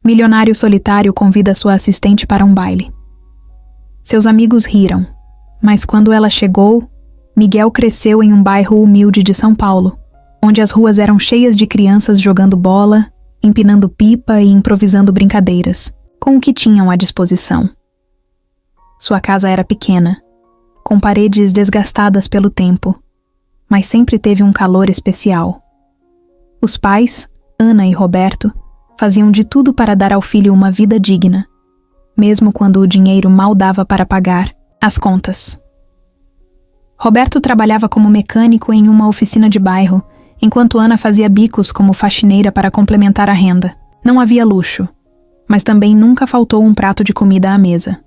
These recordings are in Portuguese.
Milionário solitário convida sua assistente para um baile. Seus amigos riram, mas quando ela chegou, Miguel cresceu em um bairro humilde de São Paulo, onde as ruas eram cheias de crianças jogando bola, empinando pipa e improvisando brincadeiras, com o que tinham à disposição. Sua casa era pequena, com paredes desgastadas pelo tempo, mas sempre teve um calor especial. Os pais, Ana e Roberto, faziam de tudo para dar ao filho uma vida digna, mesmo quando o dinheiro mal dava para pagar as contas. Roberto trabalhava como mecânico em uma oficina de bairro, enquanto Ana fazia bicos como faxineira para complementar a renda. Não havia luxo, mas também nunca faltou um prato de comida à mesa,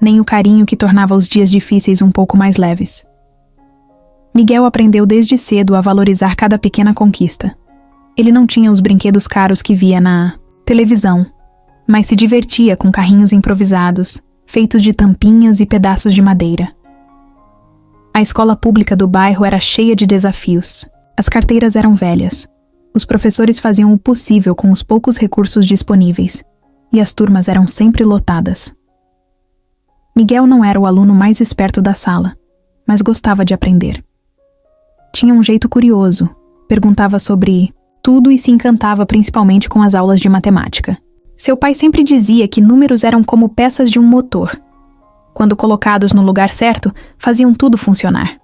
nem o carinho que tornava os dias difíceis um pouco mais leves. Miguel aprendeu desde cedo a valorizar cada pequena conquista. Ele não tinha os brinquedos caros que via na televisão, mas se divertia com carrinhos improvisados, feitos de tampinhas e pedaços de madeira. A escola pública do bairro era cheia de desafios. As carteiras eram velhas. Os professores faziam o possível com os poucos recursos disponíveis, e as turmas eram sempre lotadas. Miguel não era o aluno mais esperto da sala, mas gostava de aprender. Tinha um jeito curioso, perguntava sobre tudo e se encantava principalmente com as aulas de matemática. Seu pai sempre dizia que números eram como peças de um motor. Quando colocados no lugar certo, faziam tudo funcionar.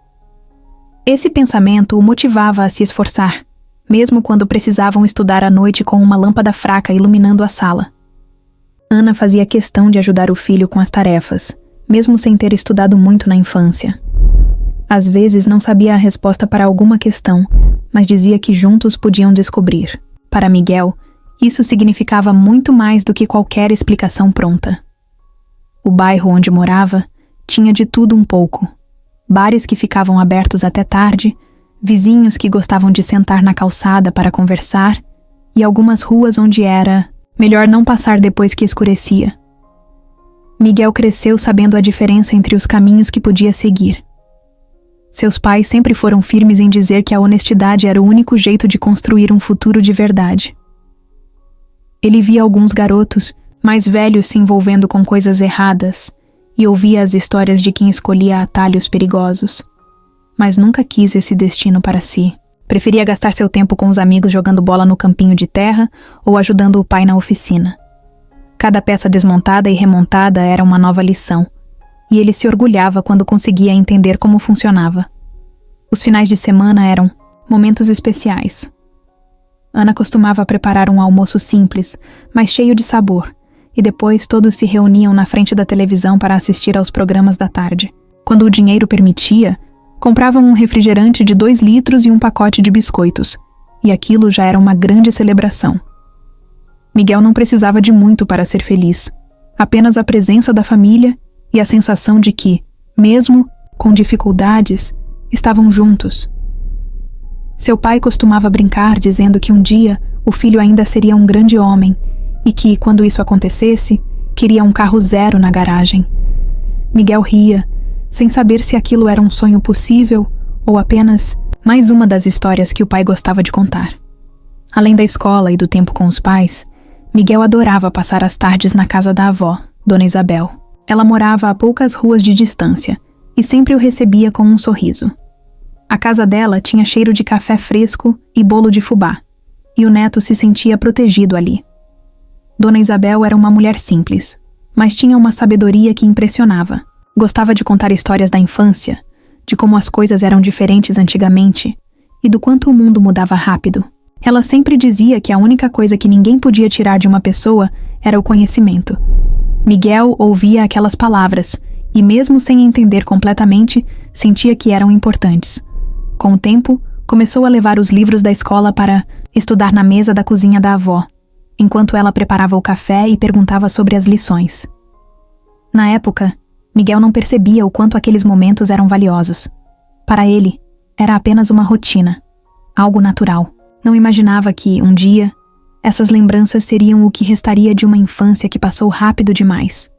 Esse pensamento o motivava a se esforçar, mesmo quando precisavam estudar à noite com uma lâmpada fraca iluminando a sala. Ana fazia questão de ajudar o filho com as tarefas, mesmo sem ter estudado muito na infância. Às vezes não sabia a resposta para alguma questão, mas dizia que juntos podiam descobrir. Para Miguel, isso significava muito mais do que qualquer explicação pronta. O bairro onde morava tinha de tudo um pouco. Bares que ficavam abertos até tarde, vizinhos que gostavam de sentar na calçada para conversar e algumas ruas onde era melhor não passar depois que escurecia. Miguel cresceu sabendo a diferença entre os caminhos que podia seguir. Seus pais sempre foram firmes em dizer que a honestidade era o único jeito de construir um futuro de verdade. Ele via alguns garotos mais velhos se envolvendo com coisas erradas e ouvia as histórias de quem escolhia atalhos perigosos, mas nunca quis esse destino para si. Preferia gastar seu tempo com os amigos jogando bola no campinho de terra ou ajudando o pai na oficina. Cada peça desmontada e remontada era uma nova lição, e ele se orgulhava quando conseguia entender como funcionava. Os finais de semana eram momentos especiais. Ana costumava preparar um almoço simples, mas cheio de sabor, e depois todos se reuniam na frente da televisão para assistir aos programas da tarde. Quando o dinheiro permitia, compravam um refrigerante de 2 litros e um pacote de biscoitos, e aquilo já era uma grande celebração. Miguel não precisava de muito para ser feliz, apenas a presença da família e a sensação de que, mesmo com dificuldades, estavam juntos. Seu pai costumava brincar dizendo que um dia o filho ainda seria um grande homem e que, quando isso acontecesse, queria um carro zero na garagem. Miguel ria, sem saber se aquilo era um sonho possível ou apenas mais uma das histórias que o pai gostava de contar. Além da escola e do tempo com os pais, Miguel adorava passar as tardes na casa da avó, Dona Isabel. Ela morava a poucas ruas de distância e sempre o recebia com um sorriso. A casa dela tinha cheiro de café fresco e bolo de fubá, e o neto se sentia protegido ali. Dona Isabel era uma mulher simples, mas tinha uma sabedoria que impressionava. Gostava de contar histórias da infância, de como as coisas eram diferentes antigamente e do quanto o mundo mudava rápido. Ela sempre dizia que a única coisa que ninguém podia tirar de uma pessoa era o conhecimento. Miguel ouvia aquelas palavras e, mesmo sem entender completamente, sentia que eram importantes. Com o tempo, começou a levar os livros da escola para estudar na mesa da cozinha da avó, enquanto ela preparava o café e perguntava sobre as lições. Na época, Miguel não percebia o quanto aqueles momentos eram valiosos. Para ele, era apenas uma rotina, algo natural. Não imaginava que, um dia, essas lembranças seriam o que restaria de uma infância que passou rápido demais.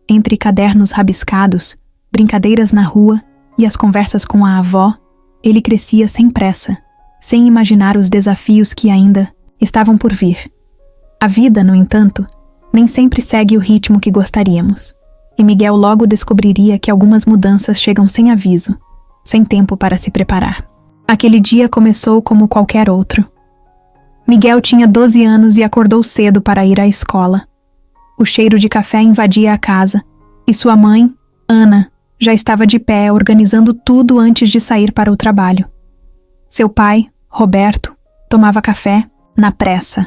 Entre cadernos rabiscados, brincadeiras na rua e as conversas com a avó, ele crescia sem pressa, sem imaginar os desafios que ainda estavam por vir. A vida, no entanto, nem sempre segue o ritmo que gostaríamos, e Miguel logo descobriria que algumas mudanças chegam sem aviso, sem tempo para se preparar. Aquele dia começou como qualquer outro. Miguel tinha 12 anos e acordou cedo para ir à escola. O cheiro de café invadia a casa, e sua mãe, Ana, já estava de pé organizando tudo antes de sair para o trabalho. Seu pai, Roberto, tomava café na pressa,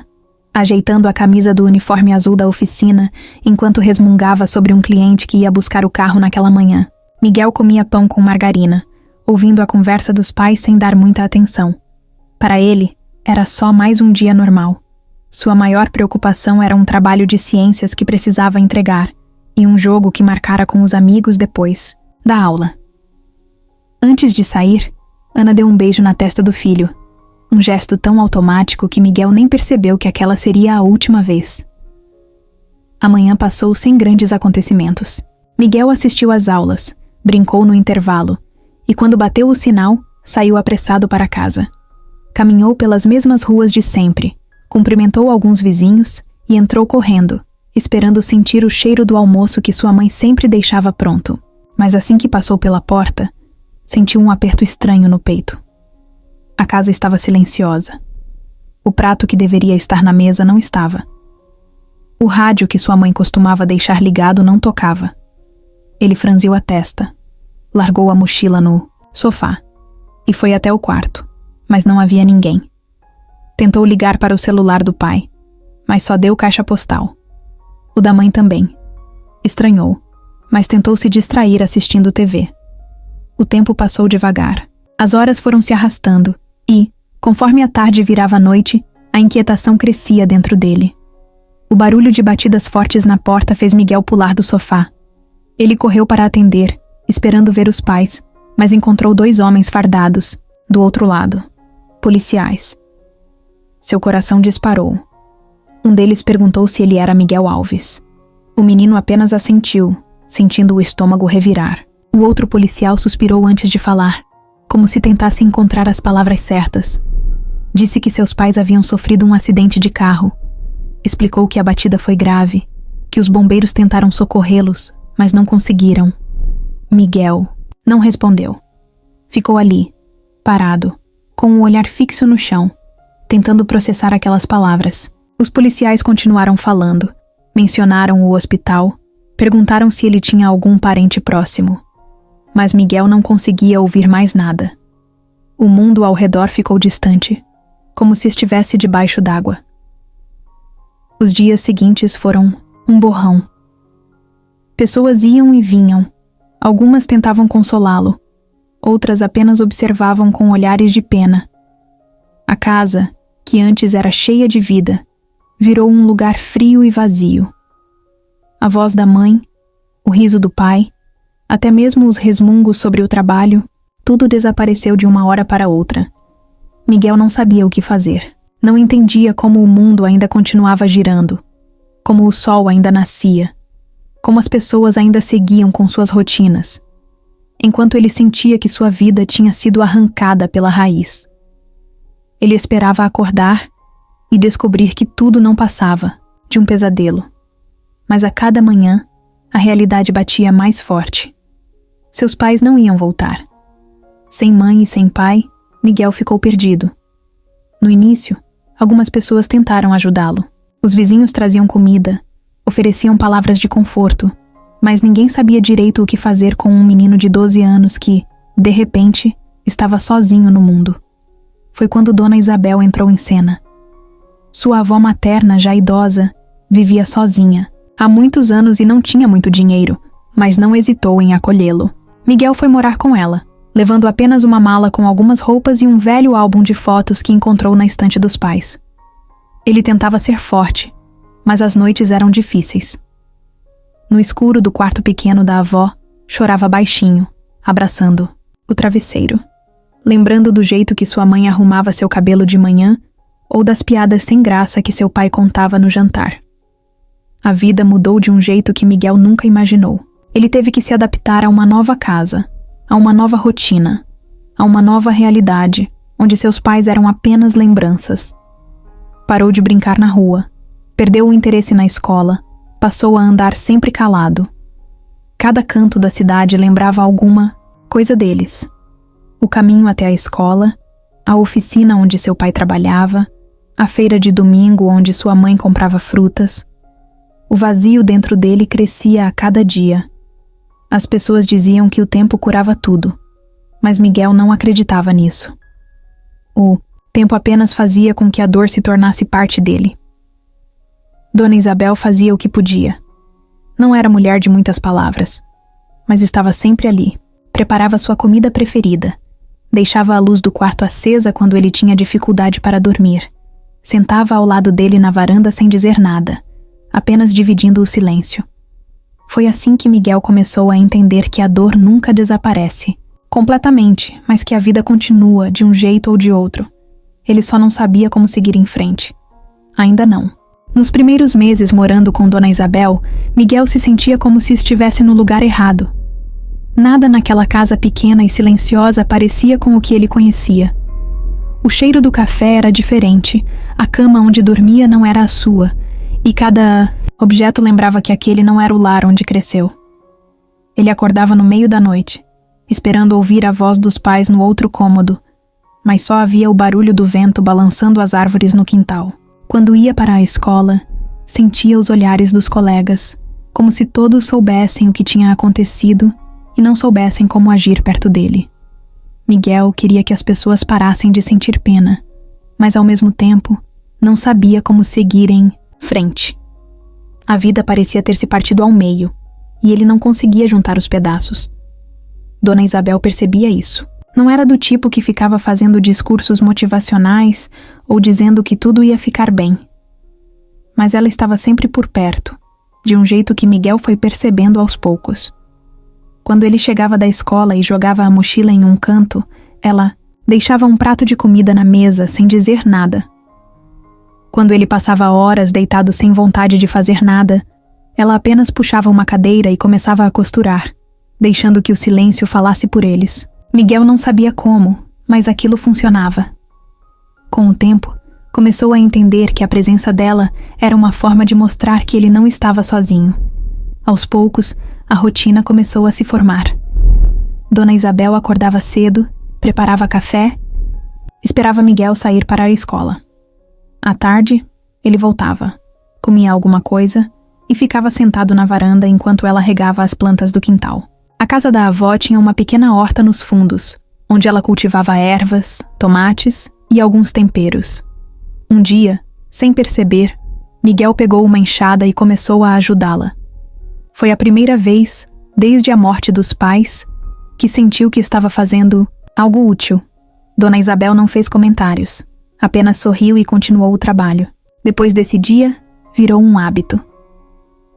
ajeitando a camisa do uniforme azul da oficina enquanto resmungava sobre um cliente que ia buscar o carro naquela manhã. Miguel comia pão com margarina, ouvindo a conversa dos pais sem dar muita atenção. Para ele, era só mais um dia normal. Sua maior preocupação era um trabalho de ciências que precisava entregar e um jogo que marcara com os amigos depois da aula. Antes de sair, Ana deu um beijo na testa do filho, um gesto tão automático que Miguel nem percebeu que aquela seria a última vez. A manhã passou sem grandes acontecimentos. Miguel assistiu às aulas, brincou no intervalo e, quando bateu o sinal, saiu apressado para casa. Caminhou pelas mesmas ruas de sempre, cumprimentou alguns vizinhos e entrou correndo, esperando sentir o cheiro do almoço que sua mãe sempre deixava pronto. Mas assim que passou pela porta, sentiu um aperto estranho no peito. A casa estava silenciosa. O prato que deveria estar na mesa não estava. O rádio que sua mãe costumava deixar ligado não tocava. Ele franziu a testa, largou a mochila no sofá e foi até o quarto, mas não havia ninguém. Tentou ligar para o celular do pai, mas só deu caixa postal. O da mãe também. Estranhou, mas tentou se distrair assistindo TV. O tempo passou devagar. As horas foram se arrastando e, conforme a tarde virava a noite, a inquietação crescia dentro dele. O barulho de batidas fortes na porta fez Miguel pular do sofá. Ele correu para atender, esperando ver os pais, mas encontrou 2 homens fardados, do outro lado. Policiais. Seu coração disparou. Um deles perguntou se ele era Miguel Alves. O menino apenas assentiu, sentindo o estômago revirar. O outro policial suspirou antes de falar, como se tentasse encontrar as palavras certas. Disse que seus pais haviam sofrido um acidente de carro. Explicou que a batida foi grave, que os bombeiros tentaram socorrê-los, mas não conseguiram. Miguel não respondeu. Ficou ali, parado, com um olhar fixo no chão, tentando processar aquelas palavras. Os policiais continuaram falando, mencionaram o hospital, perguntaram se ele tinha algum parente próximo. Mas Miguel não conseguia ouvir mais nada. O mundo ao redor ficou distante, como se estivesse debaixo d'água. Os dias seguintes foram um borrão. Pessoas iam e vinham. Algumas tentavam consolá-lo, outras apenas observavam com olhares de pena. A casa, que antes era cheia de vida, virou um lugar frio e vazio. A voz da mãe, o riso do pai, até mesmo os resmungos sobre o trabalho, tudo desapareceu de uma hora para outra. Miguel não sabia o que fazer. Não entendia como o mundo ainda continuava girando, como o sol ainda nascia, como as pessoas ainda seguiam com suas rotinas, enquanto ele sentia que sua vida tinha sido arrancada pela raiz. Ele esperava acordar e descobrir que tudo não passava de um pesadelo. Mas a cada manhã, a realidade batia mais forte. Seus pais não iam voltar. Sem mãe e sem pai, Miguel ficou perdido. No início, algumas pessoas tentaram ajudá-lo. Os vizinhos traziam comida, ofereciam palavras de conforto, mas ninguém sabia direito o que fazer com um menino de 12 anos que, de repente, estava sozinho no mundo. Foi quando Dona Isabel entrou em cena. Sua avó materna, já idosa, vivia sozinha, há muitos anos e não tinha muito dinheiro, mas não hesitou em acolhê-lo. Miguel foi morar com ela, levando apenas uma mala com algumas roupas e um velho álbum de fotos que encontrou na estante dos pais. Ele tentava ser forte, mas as noites eram difíceis. No escuro do quarto pequeno da avó, chorava baixinho, abraçando o travesseiro, lembrando do jeito que sua mãe arrumava seu cabelo de manhã ou das piadas sem graça que seu pai contava no jantar. A vida mudou de um jeito que Miguel nunca imaginou. Ele teve que se adaptar a uma nova casa, a uma nova rotina, a uma nova realidade, onde seus pais eram apenas lembranças. Parou de brincar na rua, Perdeu o interesse na escola, passou a andar sempre calado. Cada canto da cidade lembrava alguma coisa deles. O caminho até a escola, a oficina onde seu pai trabalhava, a feira de domingo onde sua mãe comprava frutas. O vazio dentro dele crescia a cada dia. As pessoas diziam que o tempo curava tudo, mas Miguel não acreditava nisso. O tempo apenas fazia com que a dor se tornasse parte dele. Dona Isabel fazia o que podia. Não era mulher de muitas palavras, mas estava sempre ali. Preparava sua comida preferida. Deixava a luz do quarto acesa quando ele tinha dificuldade para dormir. Sentava ao lado dele na varanda sem dizer nada, apenas dividindo o silêncio. Foi assim que Miguel começou a entender que a dor nunca desaparece, completamente, mas que a vida continua de um jeito ou de outro. Ele só não sabia como seguir em frente. Ainda não. Nos primeiros meses morando com Dona Isabel, Miguel se sentia como se estivesse no lugar errado. Nada naquela casa pequena e silenciosa parecia com o que ele conhecia. O cheiro do café era diferente, a cama onde dormia não era a sua, e cada objeto lembrava que aquele não era o lar onde cresceu. Ele acordava no meio da noite, esperando ouvir a voz dos pais no outro cômodo, mas só havia o barulho do vento balançando as árvores no quintal. Quando ia para a escola, sentia os olhares dos colegas, como se todos soubessem o que tinha acontecido e não soubessem como agir perto dele. Miguel queria que as pessoas parassem de sentir pena, mas ao mesmo tempo não sabia como seguir em frente. A vida parecia ter se partido ao meio, e ele não conseguia juntar os pedaços. Dona Isabel percebia isso. Não era do tipo que ficava fazendo discursos motivacionais ou dizendo que tudo ia ficar bem. Mas ela estava sempre por perto, de um jeito que Miguel foi percebendo aos poucos. Quando ele chegava da escola e jogava a mochila em um canto, ela deixava um prato de comida na mesa sem dizer nada. Quando ele passava horas deitado sem vontade de fazer nada, ela apenas puxava uma cadeira e começava a costurar, deixando que o silêncio falasse por eles. Miguel não sabia como, mas aquilo funcionava. Com o tempo, começou a entender que a presença dela era uma forma de mostrar que ele não estava sozinho. Aos poucos, a rotina começou a se formar. Dona Isabel acordava cedo, preparava café, esperava Miguel sair para a escola. À tarde, ele voltava, comia alguma coisa e ficava sentado na varanda enquanto ela regava as plantas do quintal. A casa da avó tinha uma pequena horta nos fundos, onde ela cultivava ervas, tomates e alguns temperos. Um dia, sem perceber, Miguel pegou uma enxada e começou a ajudá-la. Foi a primeira vez, desde a morte dos pais, que sentiu que estava fazendo algo útil. Dona Isabel não fez comentários, apenas sorriu e continuou o trabalho. Depois desse dia, virou um hábito.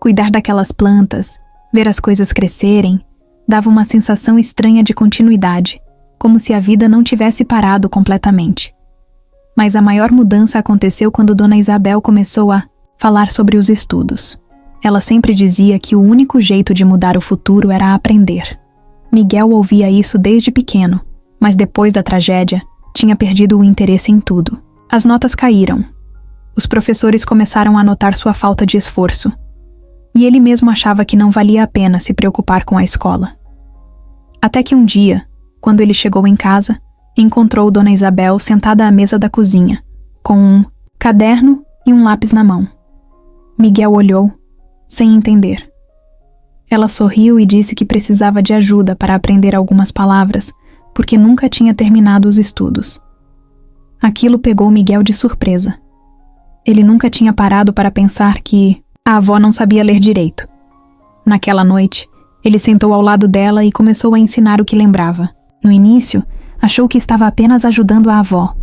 Cuidar daquelas plantas, ver as coisas crescerem, dava uma sensação estranha de continuidade, como se a vida não tivesse parado completamente. Mas a maior mudança aconteceu quando Dona Isabel começou a falar sobre os estudos. Ela sempre dizia que o único jeito de mudar o futuro era aprender. Miguel ouvia isso desde pequeno, mas depois da tragédia, tinha perdido o interesse em tudo. As notas caíram. Os professores começaram a notar sua falta de esforço. E ele mesmo achava que não valia a pena se preocupar com a escola. Até que um dia, quando ele chegou em casa, encontrou Dona Isabel sentada à mesa da cozinha, com um caderno e um lápis na mão. Miguel olhou, sem entender. Ela sorriu e disse que precisava de ajuda para aprender algumas palavras, porque nunca tinha terminado os estudos. Aquilo pegou Miguel de surpresa. Ele nunca tinha parado para pensar que a avó não sabia ler direito. Naquela noite, ele sentou ao lado dela e começou a ensinar o que lembrava. No início, achou que estava apenas ajudando a avó,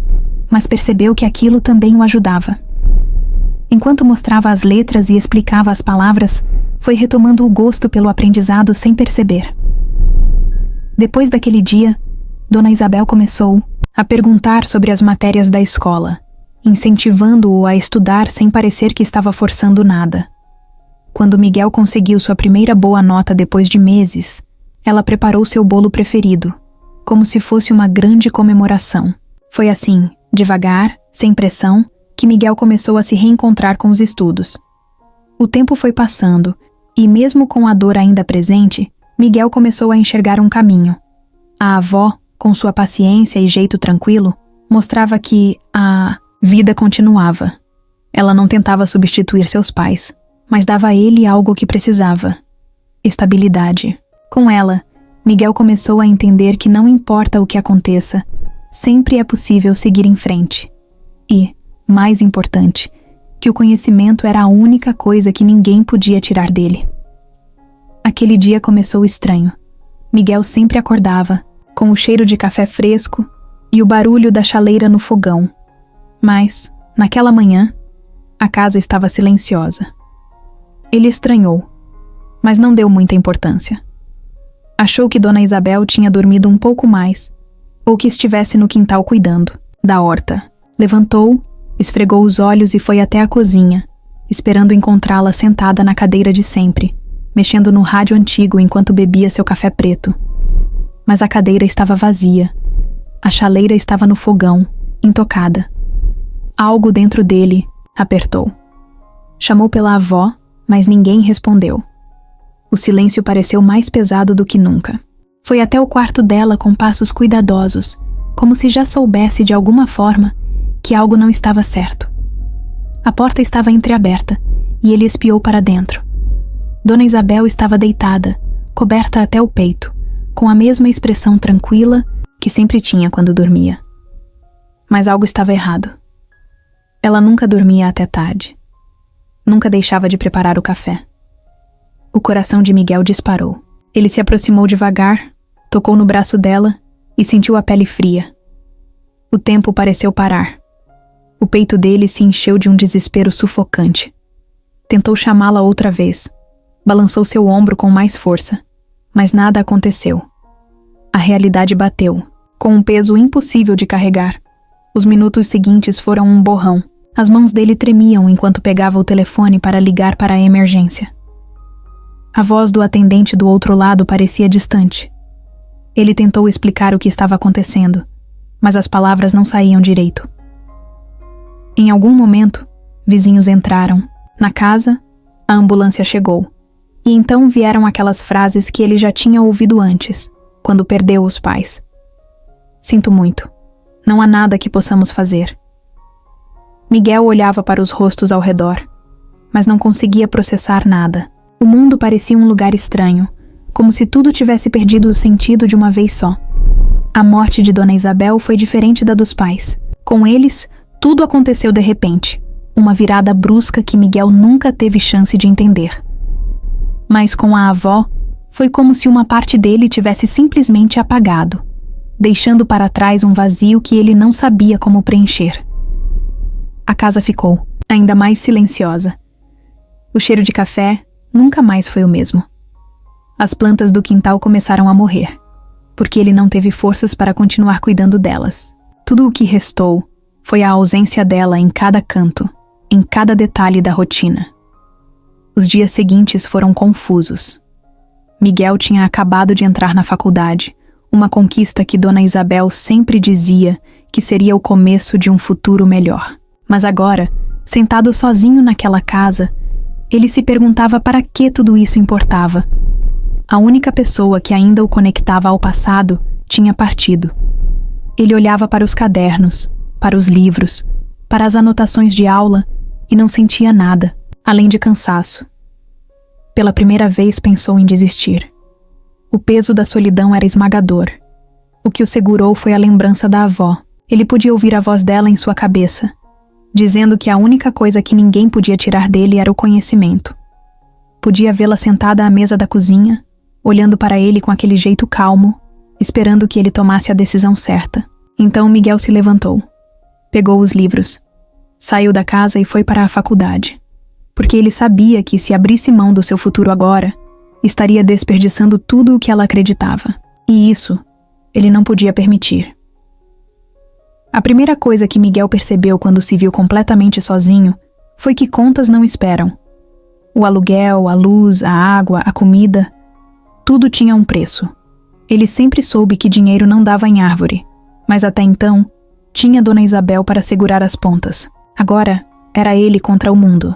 mas percebeu que aquilo também o ajudava. Enquanto mostrava as letras e explicava as palavras, foi retomando o gosto pelo aprendizado sem perceber. Depois daquele dia, Dona Isabel começou a perguntar sobre as matérias da escola, incentivando-o a estudar sem parecer que estava forçando nada. Quando Miguel conseguiu sua primeira boa nota depois de meses, ela preparou seu bolo preferido, como se fosse uma grande comemoração. Foi assim, devagar, sem pressão, que que Miguel começou a se reencontrar com os estudos. O tempo foi passando, e mesmo com a dor ainda presente, Miguel começou a enxergar um caminho. A avó, com sua paciência e jeito tranquilo, mostrava que a vida continuava. Ela não tentava substituir seus pais, mas dava a ele algo que precisava: estabilidade. Com ela, Miguel começou a entender que não importa o que aconteça, sempre é possível seguir em frente. E, mais importante, que o conhecimento era a única coisa que ninguém podia tirar dele. Aquele dia começou estranho. Miguel sempre acordava, com o cheiro de café fresco e o barulho da chaleira no fogão. Mas, naquela manhã, a casa estava silenciosa. Ele estranhou, mas não deu muita importância. Achou que Dona Isabel tinha dormido um pouco mais, ou que estivesse no quintal cuidando da horta. Levantou, esfregou os olhos e foi até a cozinha, esperando encontrá-la sentada na cadeira de sempre, mexendo no rádio antigo enquanto bebia seu café preto. Mas a cadeira estava vazia. A chaleira estava no fogão, intocada. Algo dentro dele apertou. Chamou pela avó, mas ninguém respondeu. O silêncio pareceu mais pesado do que nunca. Foi até o quarto dela com passos cuidadosos, como se já soubesse de alguma forma que algo não estava certo. A porta estava entreaberta e ele espiou para dentro. Dona Isabel estava deitada, coberta até o peito, com a mesma expressão tranquila que sempre tinha quando dormia. Mas algo estava errado. Ela nunca dormia até tarde. Nunca deixava de preparar o café. O coração de Miguel disparou. Ele se aproximou devagar, tocou no braço dela e sentiu a pele fria. O tempo pareceu parar. O peito dele se encheu de um desespero sufocante. Tentou chamá-la outra vez. Balançou seu ombro com mais força, mas nada aconteceu. A realidade bateu, com um peso impossível de carregar. Os minutos seguintes foram um borrão. As mãos dele tremiam enquanto pegava o telefone para ligar para a emergência. A voz do atendente do outro lado parecia distante. Ele tentou explicar o que estava acontecendo, mas as palavras não saíam direito. Em algum momento, vizinhos entraram. Na casa, a ambulância chegou. E então vieram aquelas frases que ele já tinha ouvido antes, quando perdeu os pais. Sinto muito. Não há nada que possamos fazer. Miguel olhava para os rostos ao redor, mas não conseguia processar nada. O mundo parecia um lugar estranho, como se tudo tivesse perdido o sentido de uma vez só. A morte de Dona Isabel foi diferente da dos pais. Com eles, tudo aconteceu de repente, uma virada brusca que Miguel nunca teve chance de entender. Mas com a avó, foi como se uma parte dele tivesse simplesmente apagado, deixando para trás um vazio que ele não sabia como preencher. A casa ficou ainda mais silenciosa. O cheiro de café nunca mais foi o mesmo. As plantas do quintal começaram a morrer, porque ele não teve forças para continuar cuidando delas. Tudo o que restou foi a ausência dela em cada canto, em cada detalhe da rotina. Os dias seguintes foram confusos. Miguel tinha acabado de entrar na faculdade, uma conquista que Dona Isabel sempre dizia que seria o começo de um futuro melhor. Mas agora, sentado sozinho naquela casa, ele se perguntava para que tudo isso importava. A única pessoa que ainda o conectava ao passado tinha partido. Ele olhava para os cadernos, para os livros, para as anotações de aula e não sentia nada, além de cansaço. Pela primeira vez pensou em desistir. O peso da solidão era esmagador. O que o segurou foi a lembrança da avó. Ele podia ouvir a voz dela em sua cabeça, dizendo que a única coisa que ninguém podia tirar dele era o conhecimento. Podia vê-la sentada à mesa da cozinha, olhando para ele com aquele jeito calmo, esperando que ele tomasse a decisão certa. Então Miguel se levantou, pegou os livros, saiu da casa e foi para a faculdade, porque ele sabia que se abrisse mão do seu futuro agora, estaria desperdiçando tudo o que ela acreditava. E isso ele não podia permitir. A primeira coisa que Miguel percebeu quando se viu completamente sozinho foi que contas não esperam. O aluguel, a luz, a água, a comida, tudo tinha um preço. Ele sempre soube que dinheiro não dava em árvore, mas até então, tinha Dona Isabel para segurar as pontas. Agora, era ele contra o mundo.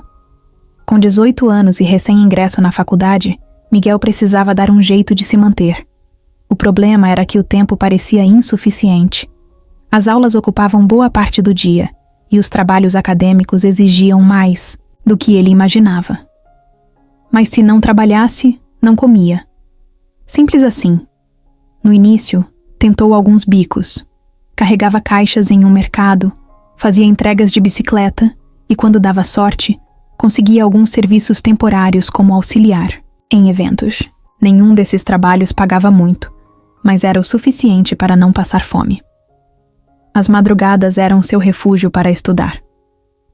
Com 18 anos e recém-ingresso na faculdade, Miguel precisava dar um jeito de se manter. O problema era que o tempo parecia insuficiente. As aulas ocupavam boa parte do dia, e os trabalhos acadêmicos exigiam mais do que ele imaginava. Mas se não trabalhasse, não comia. Simples assim. No início, tentou alguns bicos. Carregava caixas em um mercado, fazia entregas de bicicleta e, quando dava sorte, conseguia alguns serviços temporários como auxiliar em eventos. Nenhum desses trabalhos pagava muito, mas era o suficiente para não passar fome. As madrugadas eram seu refúgio para estudar.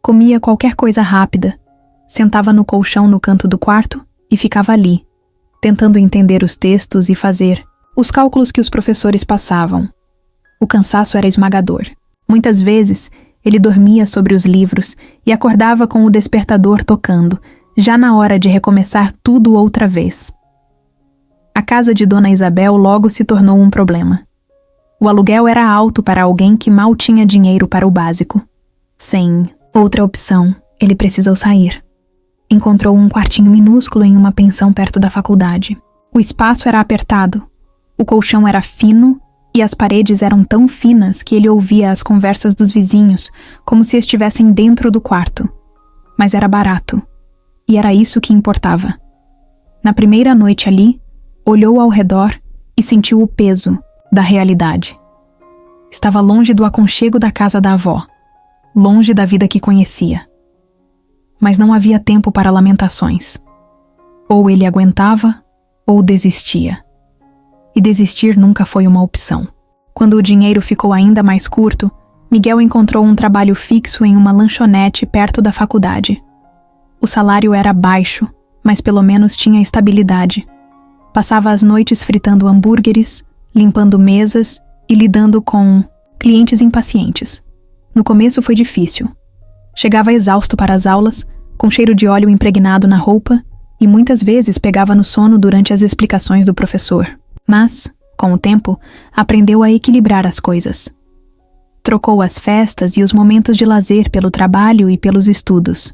Comia qualquer coisa rápida, sentava no colchão no canto do quarto e ficava ali, tentando entender os textos e fazer os cálculos que os professores passavam. O cansaço era esmagador. Muitas vezes, ele dormia sobre os livros e acordava com o despertador tocando, já na hora de recomeçar tudo outra vez. A casa de Dona Isabel logo se tornou um problema. O aluguel era alto para alguém que mal tinha dinheiro para o básico. Sem outra opção, ele precisou sair. Encontrou um quartinho minúsculo em uma pensão perto da faculdade. O espaço era apertado, o colchão era fino e as paredes eram tão finas que ele ouvia as conversas dos vizinhos como se estivessem dentro do quarto. Mas era barato, e era isso que importava. Na primeira noite ali, olhou ao redor e sentiu o peso da realidade. Estava longe do aconchego da casa da avó, longe da vida que conhecia. Mas não havia tempo para lamentações. Ou ele aguentava, ou desistia. E desistir nunca foi uma opção. Quando o dinheiro ficou ainda mais curto, Miguel encontrou um trabalho fixo em uma lanchonete perto da faculdade. O salário era baixo, mas pelo menos tinha estabilidade. Passava as noites fritando hambúrgueres, limpando mesas e lidando com clientes impacientes. No começo foi difícil. Chegava exausto para as aulas, com cheiro de óleo impregnado na roupa, e muitas vezes pegava no sono durante as explicações do professor. Mas, com o tempo, aprendeu a equilibrar as coisas. Trocou as festas e os momentos de lazer pelo trabalho e pelos estudos.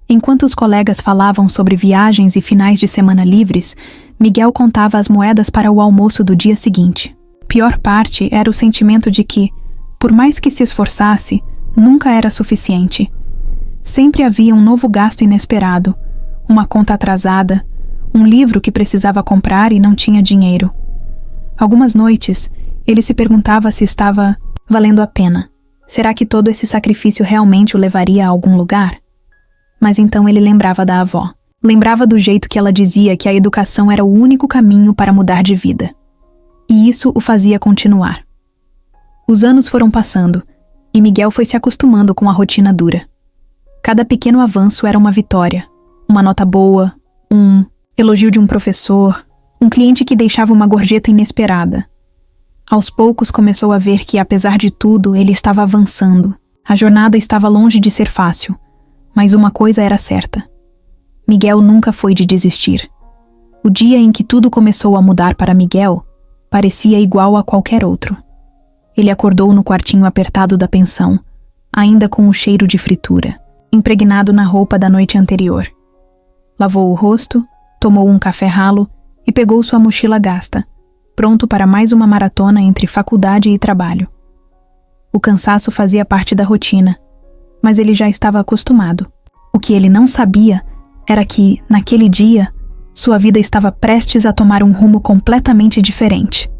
Enquanto os colegas falavam sobre viagens e finais de semana livres, Miguel contava as moedas para o almoço do dia seguinte. Pior parte era o sentimento de que, por mais que se esforçasse, nunca era suficiente. Sempre havia um novo gasto inesperado, uma conta atrasada, um livro que precisava comprar e não tinha dinheiro. Algumas noites, ele se perguntava se estava valendo a pena. Será que todo esse sacrifício realmente o levaria a algum lugar? Mas então ele lembrava da avó. Lembrava do jeito que ela dizia que a educação era o único caminho para mudar de vida. E isso o fazia continuar. Os anos foram passando, e Miguel foi se acostumando com a rotina dura. Cada pequeno avanço era uma vitória, uma nota boa, um elogio de um professor, um cliente que deixava uma gorjeta inesperada. Aos poucos começou a ver que, apesar de tudo, ele estava avançando. A jornada estava longe de ser fácil, mas uma coisa era certa. Miguel nunca foi de desistir. O dia em que tudo começou a mudar para Miguel parecia igual a qualquer outro. Ele acordou no quartinho apertado da pensão, ainda com o cheiro de fritura, impregnado na roupa da noite anterior. Lavou o rosto, tomou um café ralo e pegou sua mochila gasta, pronto para mais uma maratona entre faculdade e trabalho. O cansaço fazia parte da rotina, mas ele já estava acostumado. O que ele não sabia era que, naquele dia, sua vida estava prestes a tomar um rumo completamente diferente.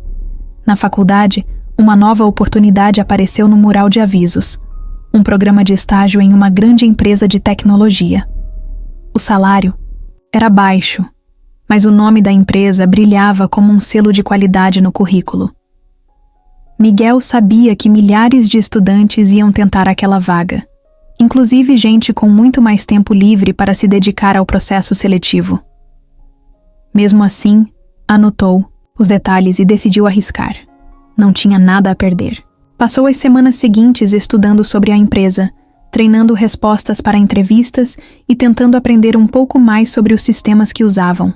Na faculdade, uma nova oportunidade apareceu no mural de avisos, um programa de estágio em uma grande empresa de tecnologia. O salário era baixo, mas o nome da empresa brilhava como um selo de qualidade no currículo. Miguel sabia que milhares de estudantes iam tentar aquela vaga, inclusive gente com muito mais tempo livre para se dedicar ao processo seletivo. Mesmo assim, anotou os detalhes e decidiu arriscar. Não tinha nada a perder. Passou as semanas seguintes estudando sobre a empresa, treinando respostas para entrevistas e tentando aprender um pouco mais sobre os sistemas que usavam.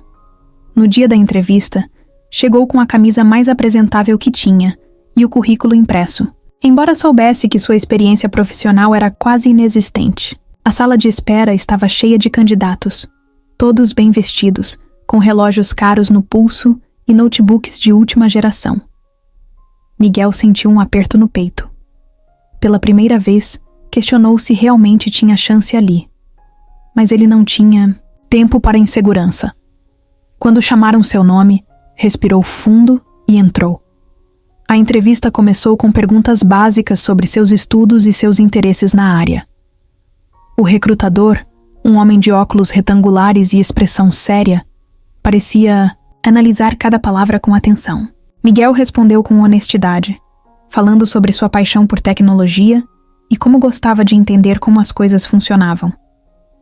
No dia da entrevista, chegou com a camisa mais apresentável que tinha e o currículo impresso. Embora soubesse que sua experiência profissional era quase inexistente, a sala de espera estava cheia de candidatos, todos bem vestidos, com relógios caros no pulso e notebooks de última geração. Miguel sentiu um aperto no peito. Pela primeira vez, questionou se realmente tinha chance ali. Mas ele não tinha tempo para insegurança. Quando chamaram seu nome, respirou fundo e entrou. A entrevista começou com perguntas básicas sobre seus estudos e seus interesses na área. O recrutador, um homem de óculos retangulares e expressão séria, parecia analisar cada palavra com atenção. Miguel respondeu com honestidade, falando sobre sua paixão por tecnologia e como gostava de entender como as coisas funcionavam.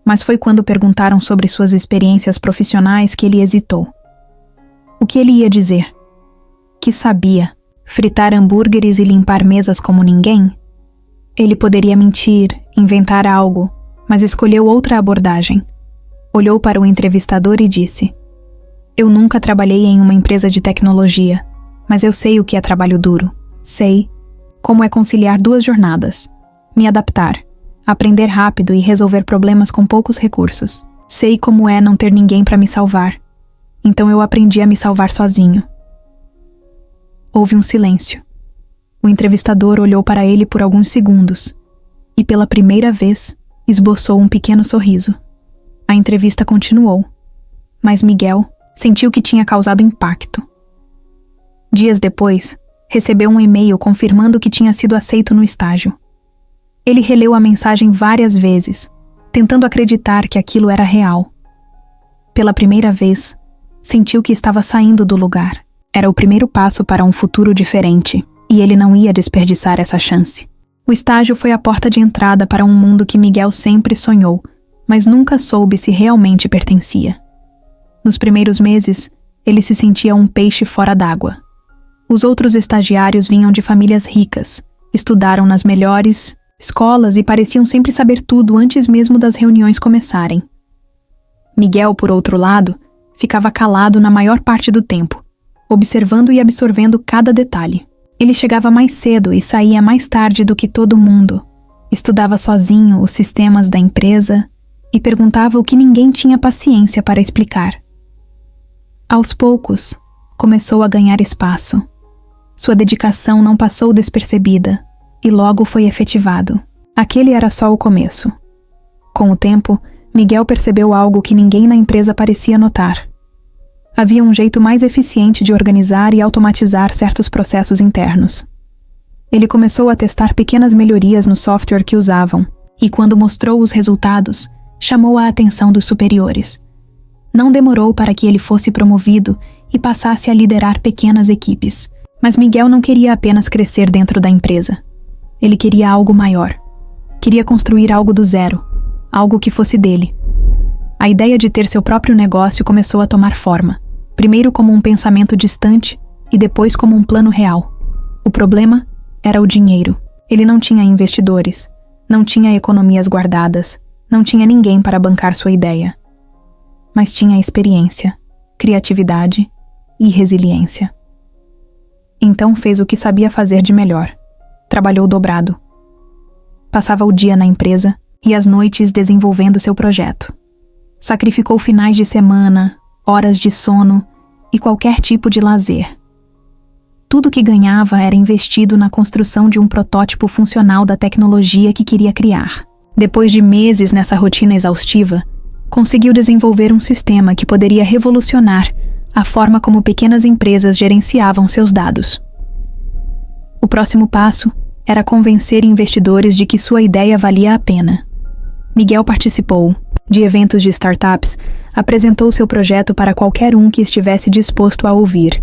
Mas foi quando perguntaram sobre suas experiências profissionais que ele hesitou. O que ele ia dizer? Que sabia fritar hambúrgueres e limpar mesas como ninguém? Ele poderia mentir, inventar algo, mas escolheu outra abordagem. Olhou para o entrevistador e disse: Eu nunca trabalhei em uma empresa de tecnologia, mas eu sei o que é trabalho duro. Sei como é conciliar duas jornadas, me adaptar, aprender rápido e resolver problemas com poucos recursos. Sei como é não ter ninguém para me salvar. Então eu aprendi a me salvar sozinho. Houve um silêncio. O entrevistador olhou para ele por alguns segundos e, pela primeira vez, esboçou um pequeno sorriso. A entrevista continuou, mas Miguel sentiu que tinha causado impacto. Dias depois, recebeu um e-mail confirmando que tinha sido aceito no estágio. Ele releu a mensagem várias vezes, tentando acreditar que aquilo era real. Pela primeira vez, sentiu que estava saindo do lugar. Era o primeiro passo para um futuro diferente, e ele não ia desperdiçar essa chance. O estágio foi a porta de entrada para um mundo que Miguel sempre sonhou, mas nunca soube se realmente pertencia. Nos primeiros meses, ele se sentia um peixe fora d'água. Os outros estagiários vinham de famílias ricas, estudaram nas melhores escolas e pareciam sempre saber tudo antes mesmo das reuniões começarem. Miguel, por outro lado, ficava calado na maior parte do tempo, observando e absorvendo cada detalhe. Ele chegava mais cedo e saía mais tarde do que todo mundo. Estudava sozinho os sistemas da empresa e perguntava o que ninguém tinha paciência para explicar. Aos poucos, começou a ganhar espaço. Sua dedicação não passou despercebida e logo foi efetivado. Aquele era só o começo. Com o tempo, Miguel percebeu algo que ninguém na empresa parecia notar. Havia um jeito mais eficiente de organizar e automatizar certos processos internos. Ele começou a testar pequenas melhorias no software que usavam, e quando mostrou os resultados, chamou a atenção dos superiores. Não demorou para que ele fosse promovido e passasse a liderar pequenas equipes, mas Miguel não queria apenas crescer dentro da empresa. Ele queria algo maior. Queria construir algo do zero, algo que fosse dele. A ideia de ter seu próprio negócio começou a tomar forma, primeiro como um pensamento distante e depois como um plano real. O problema era o dinheiro. Ele não tinha investidores, não tinha economias guardadas, não tinha ninguém para bancar sua ideia. Mas tinha experiência, criatividade e resiliência. Então fez o que sabia fazer de melhor. Trabalhou dobrado. Passava o dia na empresa e as noites desenvolvendo seu projeto. Sacrificou finais de semana, horas de sono e qualquer tipo de lazer. Tudo que ganhava era investido na construção de um protótipo funcional da tecnologia que queria criar. Depois de meses nessa rotina exaustiva, conseguiu desenvolver um sistema que poderia revolucionar a forma como pequenas empresas gerenciavam seus dados. O próximo passo era convencer investidores de que sua ideia valia a pena. Miguel participou de eventos de startups, apresentou seu projeto para qualquer um que estivesse disposto a ouvir.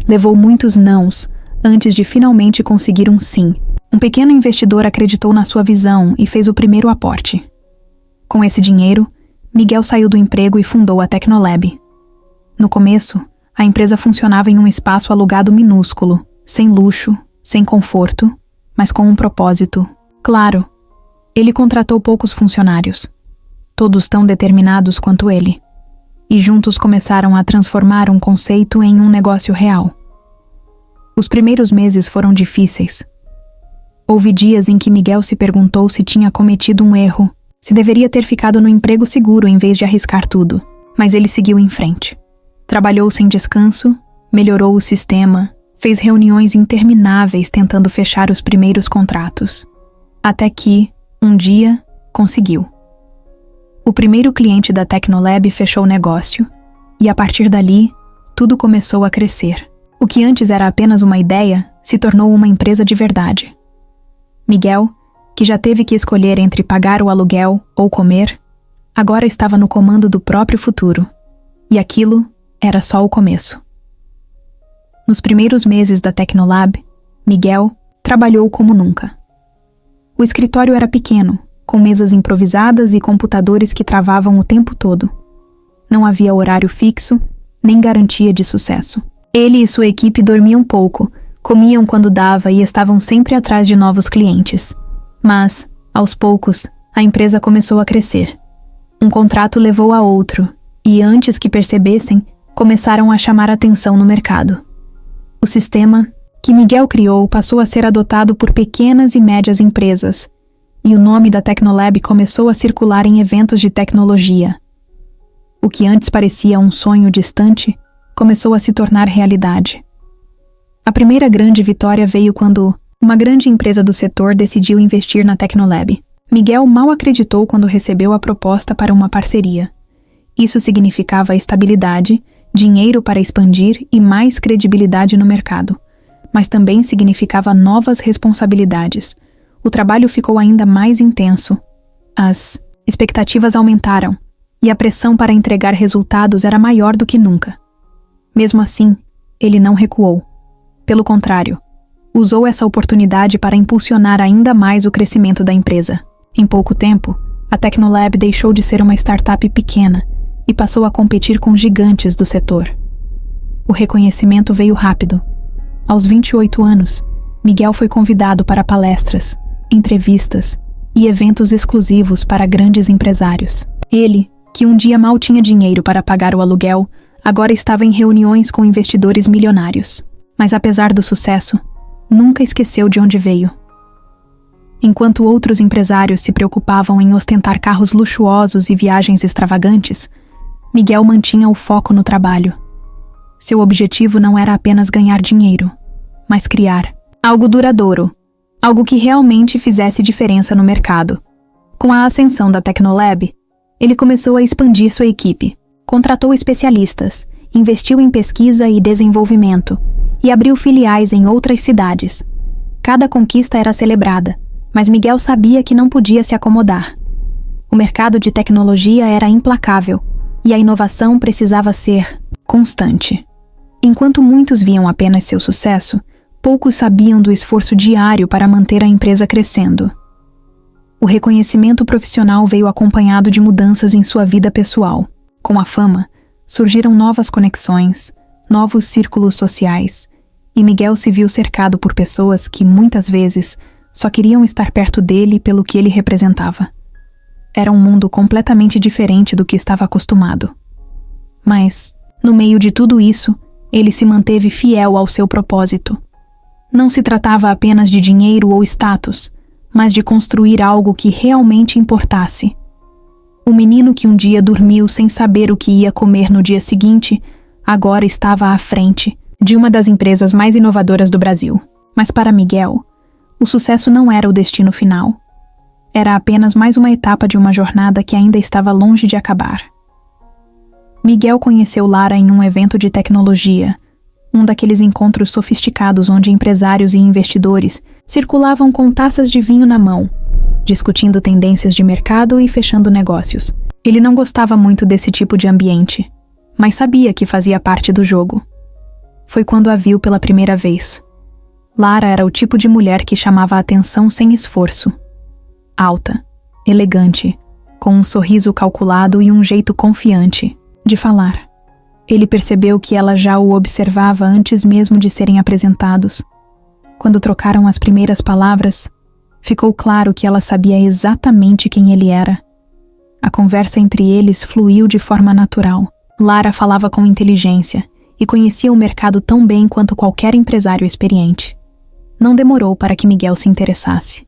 Levou muitos nãos antes de finalmente conseguir um sim. Um pequeno investidor acreditou na sua visão e fez o primeiro aporte. Com esse dinheiro, Miguel saiu do emprego e fundou a Tecnolab. No começo, a empresa funcionava em um espaço alugado minúsculo, sem luxo, sem conforto, mas com um propósito. Claro, ele contratou poucos funcionários, todos tão determinados quanto ele, e juntos começaram a transformar um conceito em um negócio real. Os primeiros meses foram difíceis. Houve dias em que Miguel se perguntou se tinha cometido um erro, se deveria ter ficado no emprego seguro em vez de arriscar tudo. Mas ele seguiu em frente. Trabalhou sem descanso, melhorou o sistema, fez reuniões intermináveis tentando fechar os primeiros contratos. Até que, um dia, conseguiu. O primeiro cliente da Tecnolab fechou o negócio, e a partir dali, tudo começou a crescer. O que antes era apenas uma ideia, se tornou uma empresa de verdade. Miguel, que já teve que escolher entre pagar o aluguel ou comer, agora estava no comando do próprio futuro. E aquilo era só o começo. Nos primeiros meses da Tecnolab, Miguel trabalhou como nunca. O escritório era pequeno, com mesas improvisadas e computadores que travavam o tempo todo. Não havia horário fixo, nem garantia de sucesso. Ele e sua equipe dormiam pouco, comiam quando dava e estavam sempre atrás de novos clientes. Mas, aos poucos, a empresa começou a crescer. Um contrato levou a outro, e antes que percebessem, começaram a chamar atenção no mercado. O sistema que Miguel criou passou a ser adotado por pequenas e médias empresas, e o nome da Tecnolab começou a circular em eventos de tecnologia. O que antes parecia um sonho distante, começou a se tornar realidade. A primeira grande vitória veio quando uma grande empresa do setor decidiu investir na Tecnolab. Miguel mal acreditou quando recebeu a proposta para uma parceria. Isso significava estabilidade, dinheiro para expandir e mais credibilidade no mercado. Mas também significava novas responsabilidades. O trabalho ficou ainda mais intenso. As expectativas aumentaram, e a pressão para entregar resultados era maior do que nunca. Mesmo assim, ele não recuou. Pelo contrário, usou essa oportunidade para impulsionar ainda mais o crescimento da empresa. Em pouco tempo, a Tecnolab deixou de ser uma startup pequena e passou a competir com gigantes do setor. O reconhecimento veio rápido. Aos 28 anos, Miguel foi convidado para palestras, entrevistas e eventos exclusivos para grandes empresários. Ele, que um dia mal tinha dinheiro para pagar o aluguel, agora estava em reuniões com investidores milionários. Mas apesar do sucesso, nunca esqueceu de onde veio. Enquanto outros empresários se preocupavam em ostentar carros luxuosos e viagens extravagantes, Miguel mantinha o foco no trabalho. Seu objetivo não era apenas ganhar dinheiro, mas criar algo duradouro, algo que realmente fizesse diferença no mercado. Com a ascensão da Tecnolab, ele começou a expandir sua equipe, contratou especialistas, investiu em pesquisa e desenvolvimento e abriu filiais em outras cidades. Cada conquista era celebrada, mas Miguel sabia que não podia se acomodar. O mercado de tecnologia era implacável e a inovação precisava ser constante. Enquanto muitos viam apenas seu sucesso, poucos sabiam do esforço diário para manter a empresa crescendo. O reconhecimento profissional veio acompanhado de mudanças em sua vida pessoal. Com a fama, surgiram novas conexões, novos círculos sociais, e Miguel se viu cercado por pessoas que, muitas vezes, só queriam estar perto dele pelo que ele representava. Era um mundo completamente diferente do que estava acostumado. Mas, no meio de tudo isso, ele se manteve fiel ao seu propósito. Não se tratava apenas de dinheiro ou status, mas de construir algo que realmente importasse. O menino que um dia dormiu sem saber o que ia comer no dia seguinte, agora estava à frente de uma das empresas mais inovadoras do Brasil. Mas para Miguel, o sucesso não era o destino final. Era apenas mais uma etapa de uma jornada que ainda estava longe de acabar. Miguel conheceu Lara em um evento de tecnologia, um daqueles encontros sofisticados onde empresários e investidores circulavam com taças de vinho na mão, discutindo tendências de mercado e fechando negócios. Ele não gostava muito desse tipo de ambiente, mas sabia que fazia parte do jogo. Foi quando a viu pela primeira vez. Lara era o tipo de mulher que chamava a atenção sem esforço. Alta, elegante, com um sorriso calculado e um jeito confiante de falar. Ele percebeu que ela já o observava antes mesmo de serem apresentados. Quando trocaram as primeiras palavras, ficou claro que ela sabia exatamente quem ele era. A conversa entre eles fluiu de forma natural. Lara falava com inteligência e conhecia o mercado tão bem quanto qualquer empresário experiente. Não demorou para que Miguel se interessasse.